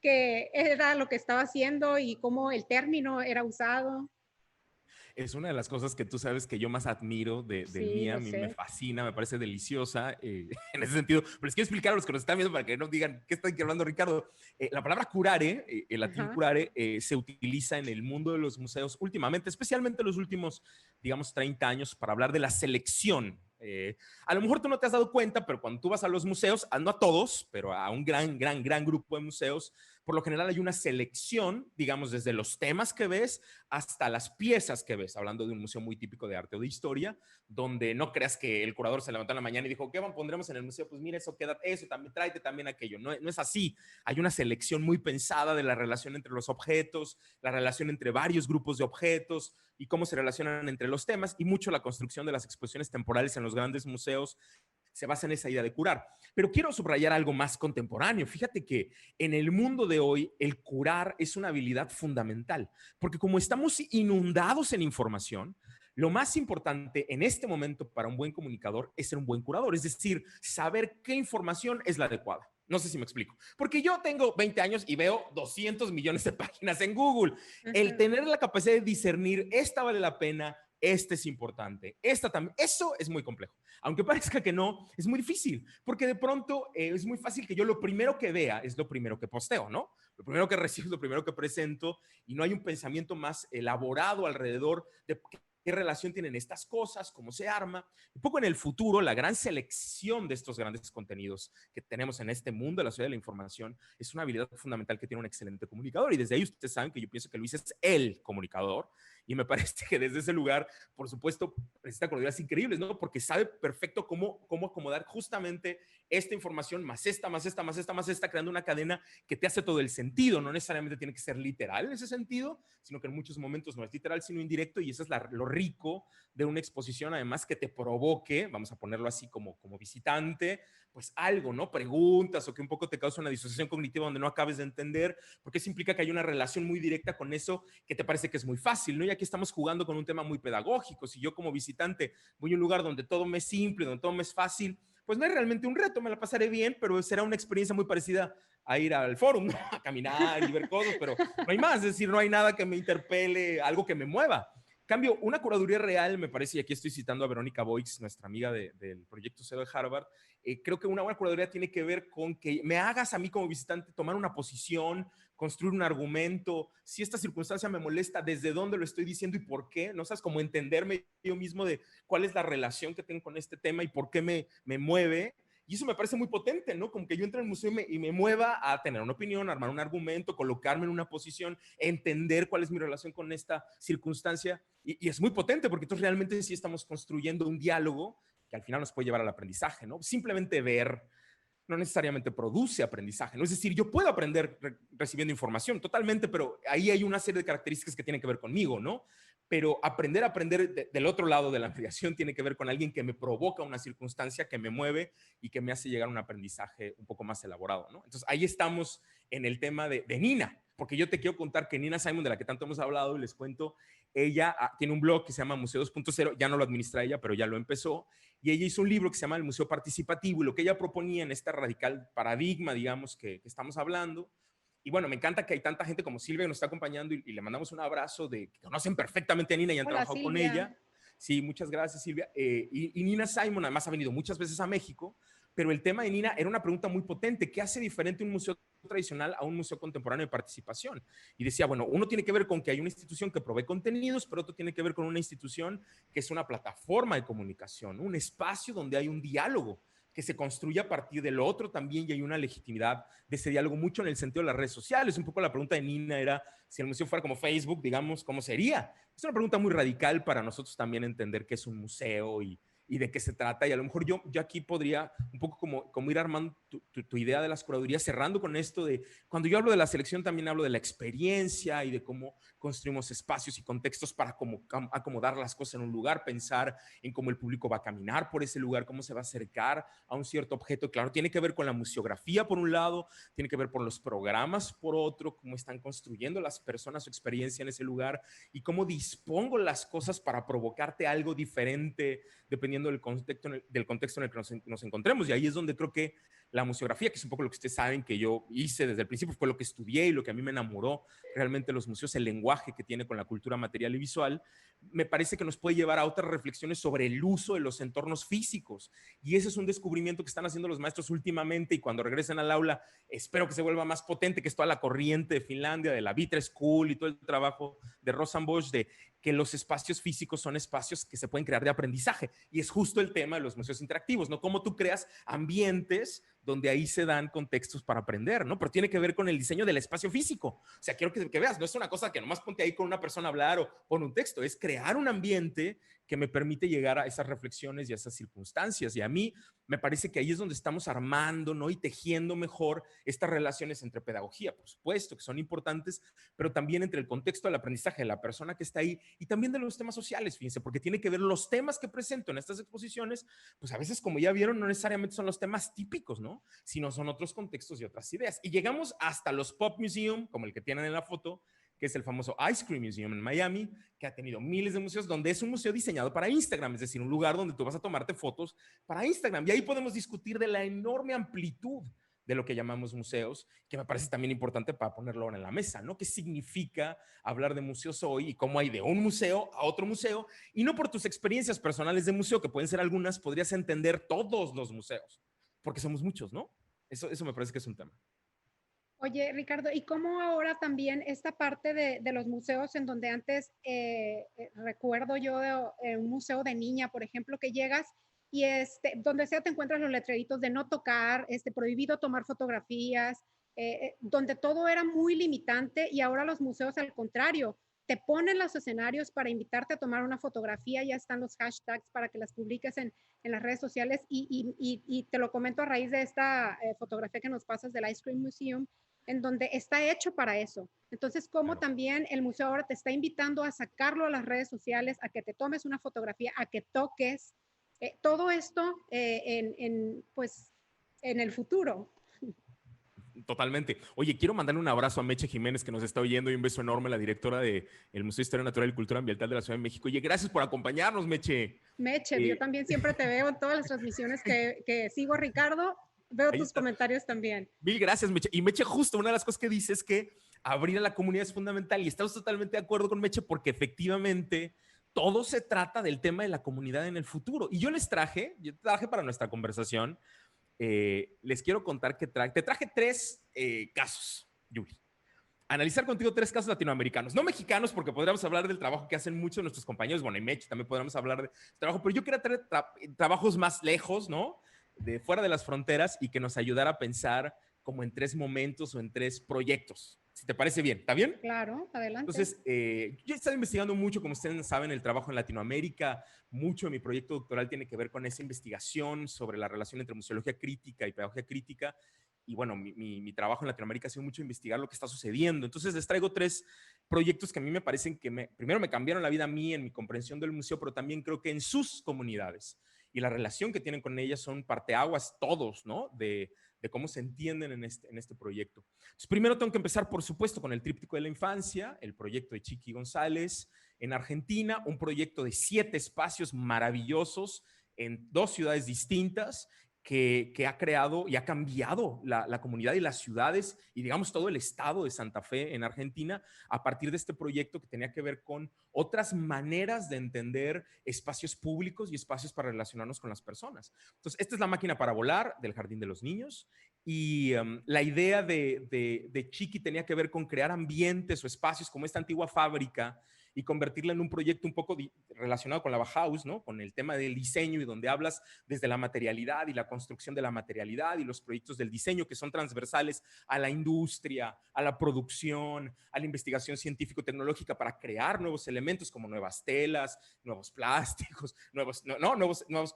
qué era lo que estaba haciendo y cómo el término era usado. Es una de las cosas que tú sabes que yo más admiro del Sí, MIA. A mí me fascina, me parece deliciosa en ese sentido. Pero les quiero explicar a los que nos están viendo para que no digan qué está hablando Ricardo. La palabra curare, el latín curare, se utiliza en el mundo de los museos últimamente, especialmente en los últimos, digamos, 30 años, para hablar de la selección. A lo mejor tú no te has dado cuenta, pero cuando tú vas a los museos, no a todos, pero a un gran grupo de museos, por lo general hay una selección, digamos, desde los temas que ves hasta las piezas que ves, hablando de un museo muy típico de arte o de historia, donde no creas que el curador se levantó en la mañana y dijo, ¿qué pondremos en el museo? Pues mira, eso queda, eso también, tráete también aquello. No, no es así. Hay una selección muy pensada de la relación entre los objetos, la relación entre varios grupos de objetos y cómo se relacionan entre los temas, y mucho la construcción de las exposiciones temporales en los grandes museos se basa en esa idea de curar. Pero quiero subrayar algo más contemporáneo. Fíjate que en el mundo de hoy el curar es una habilidad fundamental, porque como estamos inundados en información, lo más importante en este momento para un buen comunicador es ser un buen curador, es decir, saber qué información es la adecuada. No sé si me explico. Porque yo tengo 20 años y veo 200 millones de páginas en Google. El tener la capacidad de discernir, esta vale la pena, este es importante, esta también, eso es muy complejo. Aunque parezca que no, es muy difícil, porque de pronto es muy fácil que yo lo primero que vea es lo primero que posteo, ¿no? Lo primero que recibo es lo primero que presento y no hay un pensamiento más elaborado alrededor de qué relación tienen estas cosas, cómo se arma. Un poco en el futuro, la gran selección de estos grandes contenidos que tenemos en este mundo de la sociedad de la información es una habilidad fundamental que tiene un excelente comunicador. Y desde ahí ustedes saben que yo pienso que Luis es el comunicador. Y me parece que desde ese lugar, por supuesto, presenta coordenadas increíbles, ¿no? Porque sabe perfecto cómo acomodar justamente esta información más esta, más esta, más esta, más esta, creando una cadena que te hace todo el sentido. No necesariamente tiene que ser literal en ese sentido, sino que en muchos momentos no es literal, sino indirecto. Y eso es lo rico de una exposición, además, que te provoque, vamos a ponerlo así como visitante, pues algo, ¿no? Preguntas o que un poco te causa una disociación cognitiva donde no acabes de entender, porque eso implica que hay una relación muy directa con eso que te parece que es muy fácil, ¿no? Y aquí estamos jugando con un tema muy pedagógico. Si yo como visitante voy a un lugar donde todo me es simple, donde todo me es fácil, pues no es realmente un reto, me la pasaré bien, pero será una experiencia muy parecida a ir al fórum, ¿no? A caminar y ver cosas, pero no hay más, es decir, no hay nada que me interpele, algo que me mueva. Cambio, una curaduría real, me parece, y aquí estoy citando a Verónica Boix, nuestra amiga del proyecto CEDO de Harvard, creo que una buena curaduría tiene que ver con que me hagas a mí como visitante tomar una posición, construir un argumento, si esta circunstancia me molesta, desde dónde lo estoy diciendo y por qué, ¿no sabes? Como entenderme yo mismo de cuál es la relación que tengo con este tema y por qué me mueve. Y eso me parece muy potente, ¿no? Como que yo entre al museo y me mueva a tener una opinión, armar un argumento, colocarme en una posición, entender cuál es mi relación con esta circunstancia. Y es muy potente porque entonces realmente sí estamos construyendo un diálogo que al final nos puede llevar al aprendizaje, ¿no? Simplemente ver no necesariamente produce aprendizaje, ¿no? Es decir, yo puedo aprender recibiendo información totalmente, pero ahí hay una serie de características que tienen que ver conmigo, ¿no? Pero aprender del otro lado de la mediación tiene que ver con alguien que me provoca una circunstancia, que me mueve y que me hace llegar a un aprendizaje un poco más elaborado, ¿no? Entonces, ahí estamos en el tema de Nina, porque yo te quiero contar que Nina Simon, de la que tanto hemos hablado, y les cuento, ella tiene un blog que se llama Museo 2.0, ya no lo administra ella, pero ya lo empezó, y ella hizo un libro que se llama El Museo Participativo, y lo que ella proponía en este radical paradigma, digamos, que estamos hablando. Y bueno, me encanta que hay tanta gente como Silvia que nos está acompañando y le mandamos un abrazo de que conocen perfectamente a Nina y han Hola, trabajado con Silvia. ella. Sí, muchas gracias, Silvia. Y Nina Simon además ha venido muchas veces a México, pero el tema de Nina era una pregunta muy potente. ¿Qué hace diferente un museo tradicional a un museo contemporáneo de participación? Y decía, bueno, uno tiene que ver con que hay una institución que provee contenidos, pero otro tiene que ver con una institución que es una plataforma de comunicación, un espacio donde hay un diálogo que se construye a partir del otro también y hay una legitimidad de ese diálogo mucho en el sentido de las redes sociales. Un poco la pregunta de Nina era, si el museo fuera como Facebook, digamos, ¿cómo sería? Es una pregunta muy radical para nosotros también entender qué es un museo y de qué se trata. Y a lo mejor yo aquí podría un poco como ir armando tu idea de las curadurías, cerrando con esto de, cuando yo hablo de la selección, también hablo de la experiencia y de cómo construimos espacios y contextos para acomodar las cosas en un lugar, pensar en cómo el público va a caminar por ese lugar, cómo se va a acercar a un cierto objeto. Claro, tiene que ver con la museografía por un lado, tiene que ver por los programas por otro, cómo están construyendo las personas su experiencia en ese lugar y cómo dispongo las cosas para provocarte algo diferente dependiendo del contexto en el que nos encontremos. Y ahí es donde creo que la museografía, que es un poco lo que ustedes saben que yo hice desde el principio, fue lo que estudié y lo que a mí me enamoró realmente los museos, el lenguaje que tiene con la cultura material y visual, me parece que nos puede llevar a otras reflexiones sobre el uso de los entornos físicos. Y ese es un descubrimiento que están haciendo los maestros últimamente y cuando regresen al aula, espero que se vuelva más potente, que es toda la corriente de Finlandia, de la Vitra School y todo el trabajo de Rosenbosch, de que los espacios físicos son espacios que se pueden crear de aprendizaje. Y es justo el tema de los museos interactivos, ¿no? Cómo tú creas ambientes donde ahí se dan contextos para aprender, ¿no? Pero tiene que ver con el diseño del espacio físico. O sea, quiero que veas, no es una cosa que nomás ponte ahí con una persona a hablar o pon un texto, es crear un ambiente que me permite llegar a esas reflexiones y a esas circunstancias. Y a mí me parece que ahí es donde estamos armando, ¿no? Y tejiendo mejor estas relaciones entre pedagogía, por supuesto, que son importantes, pero también entre el contexto del aprendizaje de la persona que está ahí y también de los temas sociales, fíjense, porque tiene que ver los temas que presento en estas exposiciones, pues a veces, como ya vieron, no necesariamente son los temas típicos, ¿no? Sino son otros contextos y otras ideas. Y llegamos hasta los Pop Museum, como el que tienen en la foto, que es el famoso Ice Cream Museum en Miami, que ha tenido miles de museos, donde es un museo diseñado para Instagram, es decir, un lugar donde tú vas a tomarte fotos para Instagram. Y ahí podemos discutir de la enorme amplitud de lo que llamamos museos, que me parece también importante para ponerlo en la mesa, ¿no? ¿Qué significa hablar de museos hoy y cómo hay de un museo a otro museo? Y no por tus experiencias personales de museo, que pueden ser algunas, podrías entender todos los museos, porque somos muchos, ¿no? Eso me parece que es un tema. Oye, Ricardo, ¿y cómo ahora también esta parte de los museos en donde antes, recuerdo yo un museo de niña, por ejemplo, que llegas y donde sea te encuentras los letreritos de no tocar, prohibido tomar fotografías, donde todo era muy limitante y ahora los museos al contrario, te ponen los escenarios para invitarte a tomar una fotografía, ya están los hashtags para que las publiques en las redes sociales y te lo comento a raíz de esta fotografía que nos pasas del Ice Cream Museum, en donde está hecho para eso. Entonces, como Claro. también el museo ahora te está invitando a sacarlo a las redes sociales, a que te tomes una fotografía, a que toques todo esto pues, en el futuro. Totalmente. Oye, quiero mandarle un abrazo a Meche Jiménez, que nos está oyendo, y un beso enorme, la directora del Museo de Historia Natural y Cultura Ambiental de la Ciudad de México. Oye, gracias por acompañarnos, Meche. Meche, yo Eh, también siempre te veo en todas las transmisiones que sigo, Ricardo. Veo Ahí tus está. comentarios también. Mil gracias, Meche. Y Meche, justo una de las cosas que dice es que abrir a la comunidad es fundamental, y estamos totalmente de acuerdo con Meche, porque efectivamente todo se trata del tema de la comunidad en el futuro. Y yo traje para nuestra conversación, les quiero contar que te traje tres casos, Yuri. Analizar contigo tres casos latinoamericanos, no mexicanos, porque podríamos hablar del trabajo que hacen muchos de nuestros compañeros, bueno, y Meche también podríamos hablar de trabajo, pero yo quería traer trabajos más lejos, ¿no? De fuera de las fronteras, y que nos ayudara a pensar como en tres momentos o en tres proyectos. Si te parece bien, ¿está bien? Claro, adelante. Entonces, yo he estado investigando mucho, como ustedes saben, el trabajo en Latinoamérica. Mucho de mi proyecto doctoral tiene que ver con esa investigación sobre la relación entre museología crítica y pedagogía crítica. Y bueno, mi trabajo en Latinoamérica ha sido mucho investigar lo que está sucediendo. Entonces, les traigo tres proyectos que a mí me parecen que primero me cambiaron la vida a mí en mi comprensión del museo, pero también creo que en sus comunidades. Y la relación que tienen con ellas son parteaguas todos, ¿no? De cómo se entienden en este proyecto. Entonces, primero tengo que empezar, por supuesto, con el Tríptico de la Infancia, el proyecto de Chiqui González en Argentina, un proyecto de 7 espacios maravillosos en 2 ciudades distintas, que ha creado y ha cambiado la comunidad y las ciudades y, digamos, todo el estado de Santa Fe en Argentina a partir de este proyecto que tenía que ver con otras maneras de entender espacios públicos y espacios para relacionarnos con las personas. Entonces, esta es la máquina para volar del Jardín de los Niños, y la idea de Chiqui tenía que ver con crear ambientes o espacios como esta antigua fábrica y convertirla en un proyecto un poco relacionado con la Bauhaus, ¿no? Con el tema del diseño, y donde hablas desde la materialidad y la construcción de la materialidad y los proyectos del diseño que son transversales a la industria, a la producción, a la investigación científico-tecnológica para crear nuevos elementos como nuevas telas, nuevos plásticos,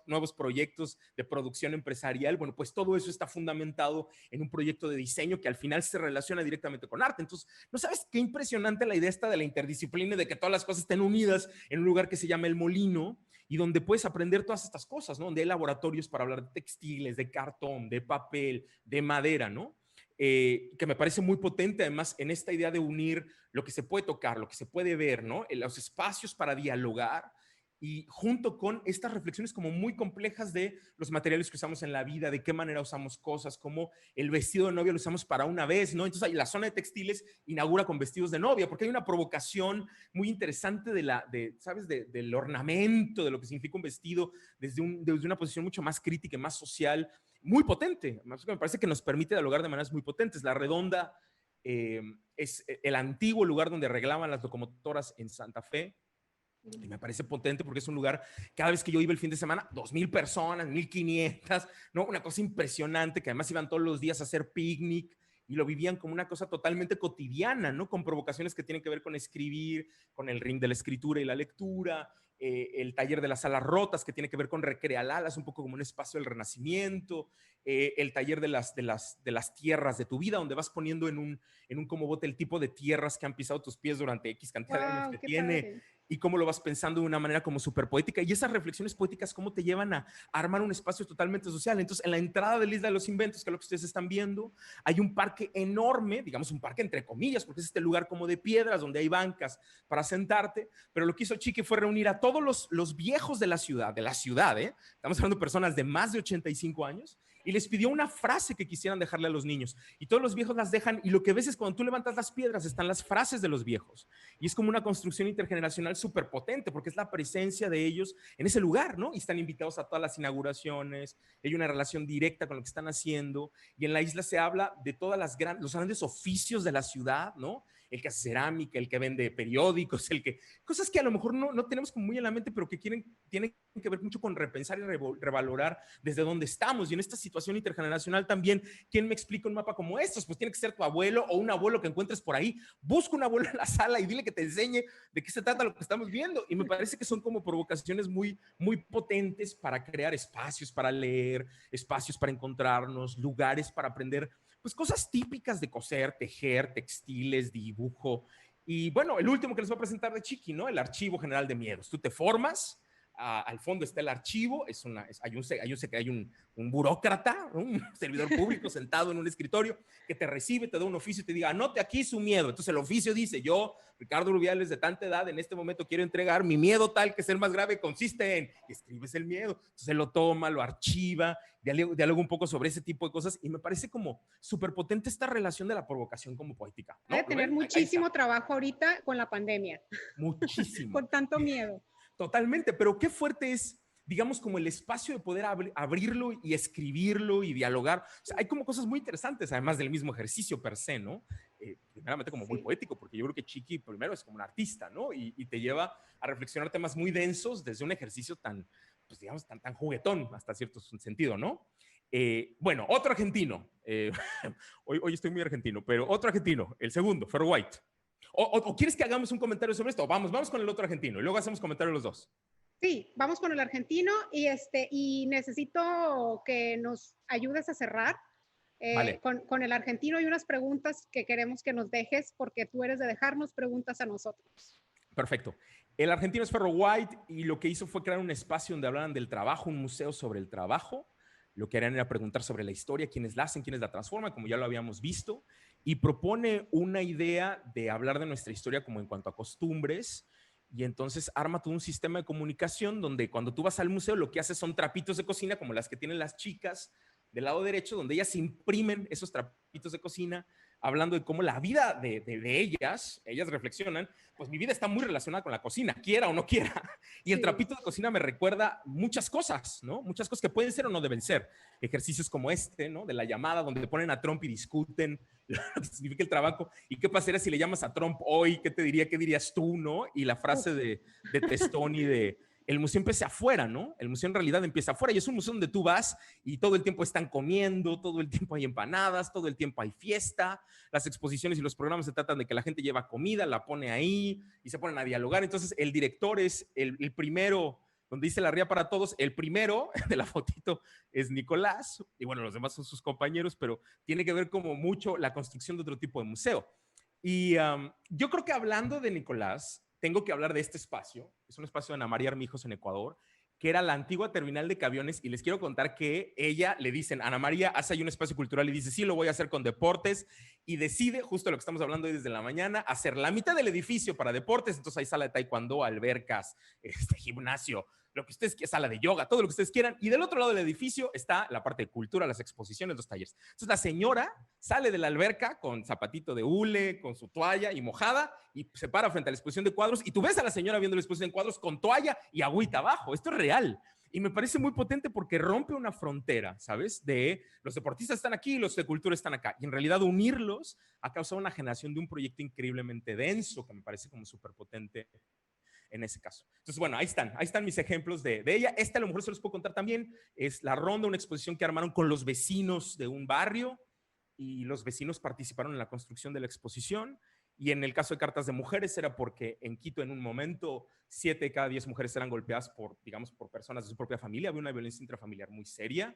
nuevos proyectos de producción empresarial. Bueno, pues todo eso está fundamentado en un proyecto de diseño que al final se relaciona directamente con arte. Entonces, ¿no sabes qué impresionante la idea esta de la interdisciplina y de que todas las cosas estén unidas en un lugar que se llama El Molino, y donde puedes aprender todas estas cosas, ¿no? Donde hay laboratorios para hablar de textiles, de cartón, de papel, de madera, ¿no? Que me parece muy potente, además, en esta idea de unir lo que se puede tocar, lo que se puede ver, ¿no? En los espacios para dialogar, y junto con estas reflexiones como muy complejas de los materiales que usamos en la vida, de qué manera usamos cosas, como el vestido de novia lo usamos para una vez, ¿no? Entonces, la zona de textiles inaugura con vestidos de novia, porque hay una provocación muy interesante ¿sabes? Del ornamento, de lo que significa un vestido, desde una posición mucho más crítica y más social, muy potente. Me parece que nos permite dialogar de maneras muy potentes. La Redonda es el antiguo lugar donde arreglaban las locomotoras en Santa Fe, y me parece potente porque es un lugar, cada vez que yo iba el fin de semana, 2,000 personas, 1,500, ¿no? Una cosa impresionante, que además iban todos los días a hacer picnic y lo vivían como una cosa totalmente cotidiana, ¿no? Con provocaciones que tienen que ver con escribir, con el ring de la escritura y la lectura, el taller de las alas rotas, que tiene que ver con Recrealalas, un poco como un espacio del Renacimiento, el taller de las tierras de tu vida, donde vas poniendo en un como bote el tipo de tierras que han pisado tus pies durante X cantidad de años que Wow, qué tiene, padre. y cómo lo vas pensando de una manera como súper poética. Y esas reflexiones poéticas, cómo te llevan a armar un espacio totalmente social. Entonces, en la entrada de la Isla de los Inventos, que es lo que ustedes están viendo, hay un parque enorme, digamos un parque entre comillas, porque es este lugar como de piedras, donde hay bancas para sentarte. Pero lo que hizo Chiqui fue reunir a todos los viejos de la ciudad, ¿eh? Estamos hablando de personas de más de 85 años, y les pidió una frase que quisieran dejarle a los niños. Y todos los viejos las dejan, y lo que ves es cuando tú levantas las piedras están las frases de los viejos. Y es como una construcción intergeneracional súper potente, porque es la presencia de ellos en ese lugar, ¿no? Y están invitados a todas las inauguraciones, hay una relación directa con lo que están haciendo, y en la isla se habla de todas los grandes oficios de la ciudad, ¿no? El que hace cerámica, el que vende periódicos, cosas que a lo mejor no tenemos como muy en la mente, pero que tienen que ver mucho con repensar y revalorar desde dónde estamos. Y en esta situación intergeneracional también, ¿quién me explica un mapa como estos? Pues tiene que ser tu abuelo o un abuelo que encuentres por ahí. Busca un abuelo en la sala y dile que te enseñe de qué se trata lo que estamos viendo. Y me parece que son como provocaciones muy, muy potentes para crear espacios para leer, espacios para encontrarnos, lugares para aprender pues cosas típicas de coser, tejer, textiles, dibujo. Y bueno, el último que les voy a presentar de Chiqui, ¿no? El Archivo General de Miedos. Tú te formas, al fondo está el archivo, hay un burócrata, un servidor público sentado en un escritorio que te recibe, te da un oficio y te diga, anote aquí su miedo. Entonces el oficio dice, yo, Ricardo Rubiales, de tanta edad, en este momento quiero entregar mi miedo tal que es el más grave, consiste en, y escribes el miedo. Entonces él lo toma, lo archiva, dialoga un poco sobre ese tipo de cosas y me parece como súper potente esta relación de la provocación como poética, ¿no? Hay que tener muchísimo trabajo ahorita con la pandemia. Muchísimo. Con tanto miedo. Totalmente, pero qué fuerte es, digamos, como el espacio de poder abrirlo y escribirlo y dialogar. O sea, hay como cosas muy interesantes, además del mismo ejercicio per se, ¿no? Primeramente como muy poético, porque yo creo que Chiqui primero es como un artista, ¿no? Y te lleva a reflexionar temas muy densos desde un ejercicio tan, pues digamos, tan juguetón hasta cierto sentido, ¿no? Bueno, otro argentino, hoy estoy muy argentino, pero otro argentino, el segundo, Ferro White. ¿O quieres que hagamos un comentario sobre esto? Vamos con el otro argentino y luego hacemos comentarios los dos. Sí, vamos con el argentino y necesito que nos ayudes a cerrar. Vale. Con el argentino hay unas preguntas que queremos que nos dejes porque tú eres de dejarnos preguntas a nosotros. Perfecto. El argentino es Ferro White y lo que hizo fue crear un espacio donde hablaran del trabajo, un museo sobre el trabajo. Lo que harían era preguntar sobre la historia, quiénes la hacen, quiénes la transforman, como ya lo habíamos visto, y propone una idea de hablar de nuestra historia como en cuanto a costumbres, y entonces arma todo un sistema de comunicación donde cuando tú vas al museo lo que haces son trapitos de cocina como las que tienen las chicas del lado derecho, donde ellas imprimen esos trapitos de cocina, hablando de cómo la vida de ellas reflexionan, pues mi vida está muy relacionada con la cocina, quiera o no quiera. Y el trapito de cocina me recuerda muchas cosas, ¿no? Muchas cosas que pueden ser o no deben ser. Ejercicios como este, ¿no? De la llamada, donde ponen a Trump y discuten lo que significa el trabajo. ¿Y qué pasaría si le llamas a Trump hoy? ¿Qué te diría? ¿Qué dirías tú, no? Y la frase de Testoni de el museo empieza afuera, ¿no? El museo en realidad empieza afuera y es un museo donde tú vas y todo el tiempo están comiendo, todo el tiempo hay empanadas, todo el tiempo hay fiesta, las exposiciones y los programas se tratan de que la gente lleva comida, la pone ahí y se ponen a dialogar. Entonces el director es el primero, donde dice la ría para todos, el primero de la fotito es Nicolás y bueno, los demás son sus compañeros, pero tiene que ver como mucho la construcción de otro tipo de museo. Y yo creo que hablando de Nicolás, tengo que hablar de este espacio. Es un espacio de Ana María Armijos en Ecuador, que era la antigua terminal de camiones y les quiero contar que ella le dicen, Ana María, hace ahí un espacio cultural y dice, sí, lo voy a hacer con deportes y decide, justo lo que estamos hablando hoy desde la mañana, hacer la mitad del edificio para deportes, entonces hay sala de taekwondo, albercas, gimnasio, lo que ustedes quieran, sala de yoga, todo lo que ustedes quieran, y del otro lado del edificio está la parte de cultura, las exposiciones, los talleres. Entonces la señora sale de la alberca con zapatito de hule, con su toalla y mojada, y se para frente a la exposición de cuadros, y tú ves a la señora viendo la exposición de cuadros con toalla y agüita abajo. Esto es real. Y me parece muy potente porque rompe una frontera, ¿sabes? De los deportistas están aquí y los de cultura están acá. Y en realidad unirlos ha causado una generación de un proyecto increíblemente denso que me parece como súper potente en ese caso. Entonces, bueno, ahí están mis ejemplos de ella. A lo mejor se los puedo contar también. Es La Ronda, una exposición que armaron con los vecinos de un barrio y los vecinos participaron en la construcción de la exposición. Y en el caso de Cartas de Mujeres era porque en Quito en un momento 7 de cada 10 mujeres eran golpeadas por, digamos, por personas de su propia familia. Había una violencia intrafamiliar muy seria.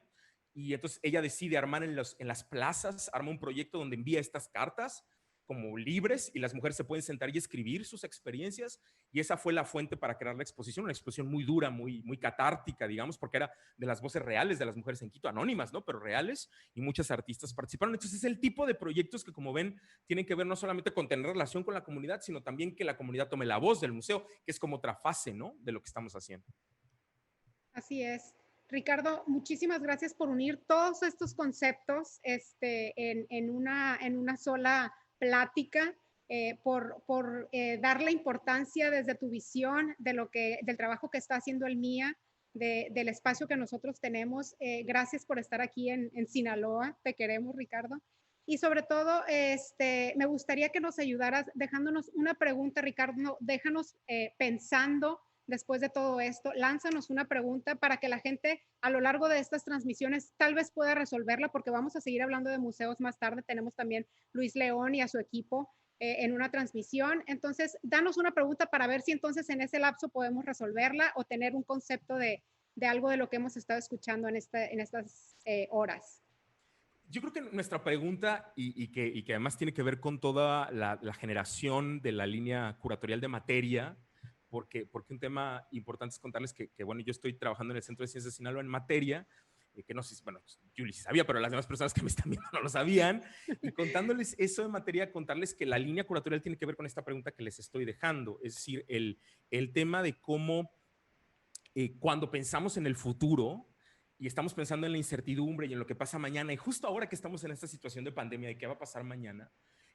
Y entonces ella decide armar en las plazas, arma un proyecto donde envía estas cartas como libres y las mujeres se pueden sentar y escribir sus experiencias y esa fue la fuente para crear la exposición, una exposición muy dura, muy catártica, digamos, porque era de las voces reales de las mujeres en Quito, anónimas, ¿no? Pero reales y muchas artistas participaron. Entonces es el tipo de proyectos que, como ven, tienen que ver no solamente con tener relación con la comunidad, sino también que la comunidad tome la voz del museo, que es como otra fase, ¿no? De lo que estamos haciendo. Así es. Ricardo, muchísimas gracias por unir todos estos conceptos en una sola plática, por dar la importancia desde tu visión del trabajo que está haciendo el MIA, del espacio que nosotros tenemos. Gracias por estar aquí en Sinaloa. Te queremos, Ricardo. Y sobre todo, me gustaría que nos ayudaras dejándonos una pregunta, Ricardo. Déjanos pensando después de todo esto. Lánzanos una pregunta para que la gente a lo largo de estas transmisiones tal vez pueda resolverla, porque vamos a seguir hablando de museos más tarde. Tenemos también Luis León y a su equipo en una transmisión. Entonces, danos una pregunta para ver si entonces en ese lapso podemos resolverla o tener un concepto de algo de lo que hemos estado escuchando en estas horas. Yo creo que nuestra pregunta, y que además tiene que ver con toda la generación de la línea curatorial de materia, porque un tema importante es contarles que, bueno, yo estoy trabajando en el Centro de Ciencias de Sinaloa en materia, que no sé, bueno, Julie sí sabía, pero las demás personas que me están viendo no lo sabían, y contándoles eso de materia, contarles que la línea curatorial tiene que ver con esta pregunta que les estoy dejando, es decir, el tema de cómo cuando pensamos en el futuro, y estamos pensando en la incertidumbre y en lo que pasa mañana, y justo ahora que estamos en esta situación de pandemia de qué va a pasar mañana,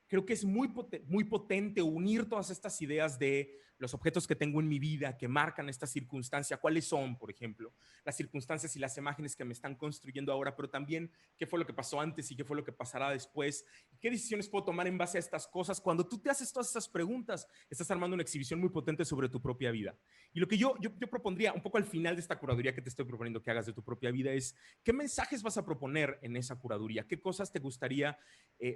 creo que es muy potente unir todas estas ideas de los objetos que tengo en mi vida que marcan esta circunstancia, cuáles son, por ejemplo, las circunstancias y las imágenes que me están construyendo ahora, pero también qué fue lo que pasó antes y qué fue lo que pasará después, y qué decisiones puedo tomar en base a estas cosas. Cuando tú te haces todas esas preguntas, estás armando una exhibición muy potente sobre tu propia vida. Y lo que yo propondría un poco al final de esta curaduría que te estoy proponiendo que hagas de tu propia vida es, ¿qué mensajes vas a proponer en esa curaduría? ¿Qué cosas te gustaría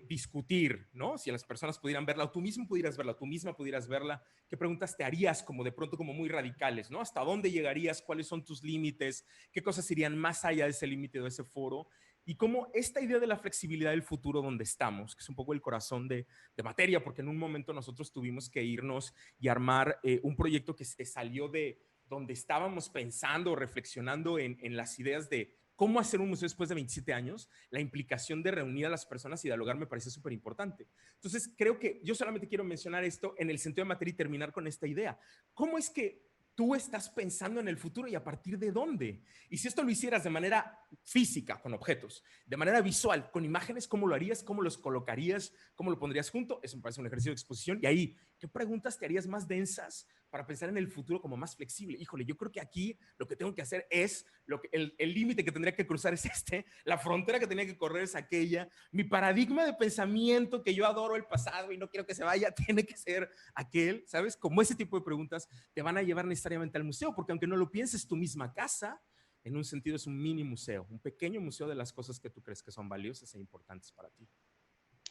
discutir, ¿no? Si las personas pudieran verla, o tú mismo pudieras verla, o tú misma pudieras verla, ¿qué preguntas te harías como de pronto como muy radicales, ¿no? ¿Hasta dónde llegarías? ¿Cuáles son tus límites? ¿Qué cosas irían más allá de ese límite, de ese foro? Y cómo esta idea de la flexibilidad del futuro donde estamos, que es un poco el corazón de materia, porque en un momento nosotros tuvimos que irnos y armar un proyecto que se salió de donde estábamos pensando, reflexionando en las ideas de cómo hacer un museo después de 27 años, la implicación de reunir a las personas y dialogar me parece súper importante. Entonces, creo que yo solamente quiero mencionar esto en el sentido de materia y terminar con esta idea. ¿Cómo es que tú estás pensando en el futuro y a partir de dónde? Y si esto lo hicieras de manera física, con objetos, de manera visual, con imágenes, ¿cómo lo harías? ¿Cómo los colocarías? ¿Cómo lo pondrías junto? Eso me parece un ejercicio de exposición. Y ahí, ¿qué preguntas te harías más densas para pensar en el futuro como más flexible? Híjole, yo creo que aquí lo que tengo que hacer es, el límite que tendría que cruzar es este, la frontera que tenía que correr es aquella, mi paradigma de pensamiento que yo adoro el pasado y no quiero que se vaya, tiene que ser aquel, ¿sabes? Como ese tipo de preguntas te van a llevar necesariamente al museo, porque aunque no lo pienses, tu misma casa, en un sentido, es un mini museo, un pequeño museo de las cosas que tú crees que son valiosas e importantes para ti.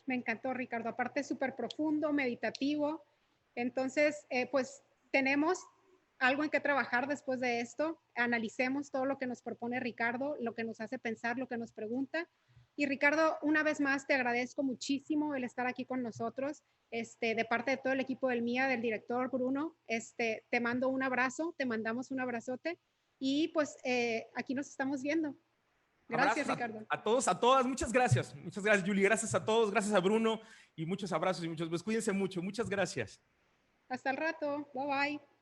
Me encantó, Ricardo. Aparte, súper profundo, meditativo. Entonces, pues tenemos algo en que trabajar después de esto. Analicemos todo lo que nos propone Ricardo, lo que nos hace pensar, lo que nos pregunta. Y Ricardo, una vez más te agradezco muchísimo el estar aquí con nosotros. De parte de todo el equipo del MIA, del director Bruno, te mando un abrazo, te mandamos un abrazote y pues aquí nos estamos viendo. Gracias, Ricardo. A todos, a todas, muchas gracias. Muchas gracias, Julie. Gracias a todos, gracias a Bruno y muchos abrazos y muchos besos. Cuídense mucho, muchas gracias. Hasta el rato. Bye bye.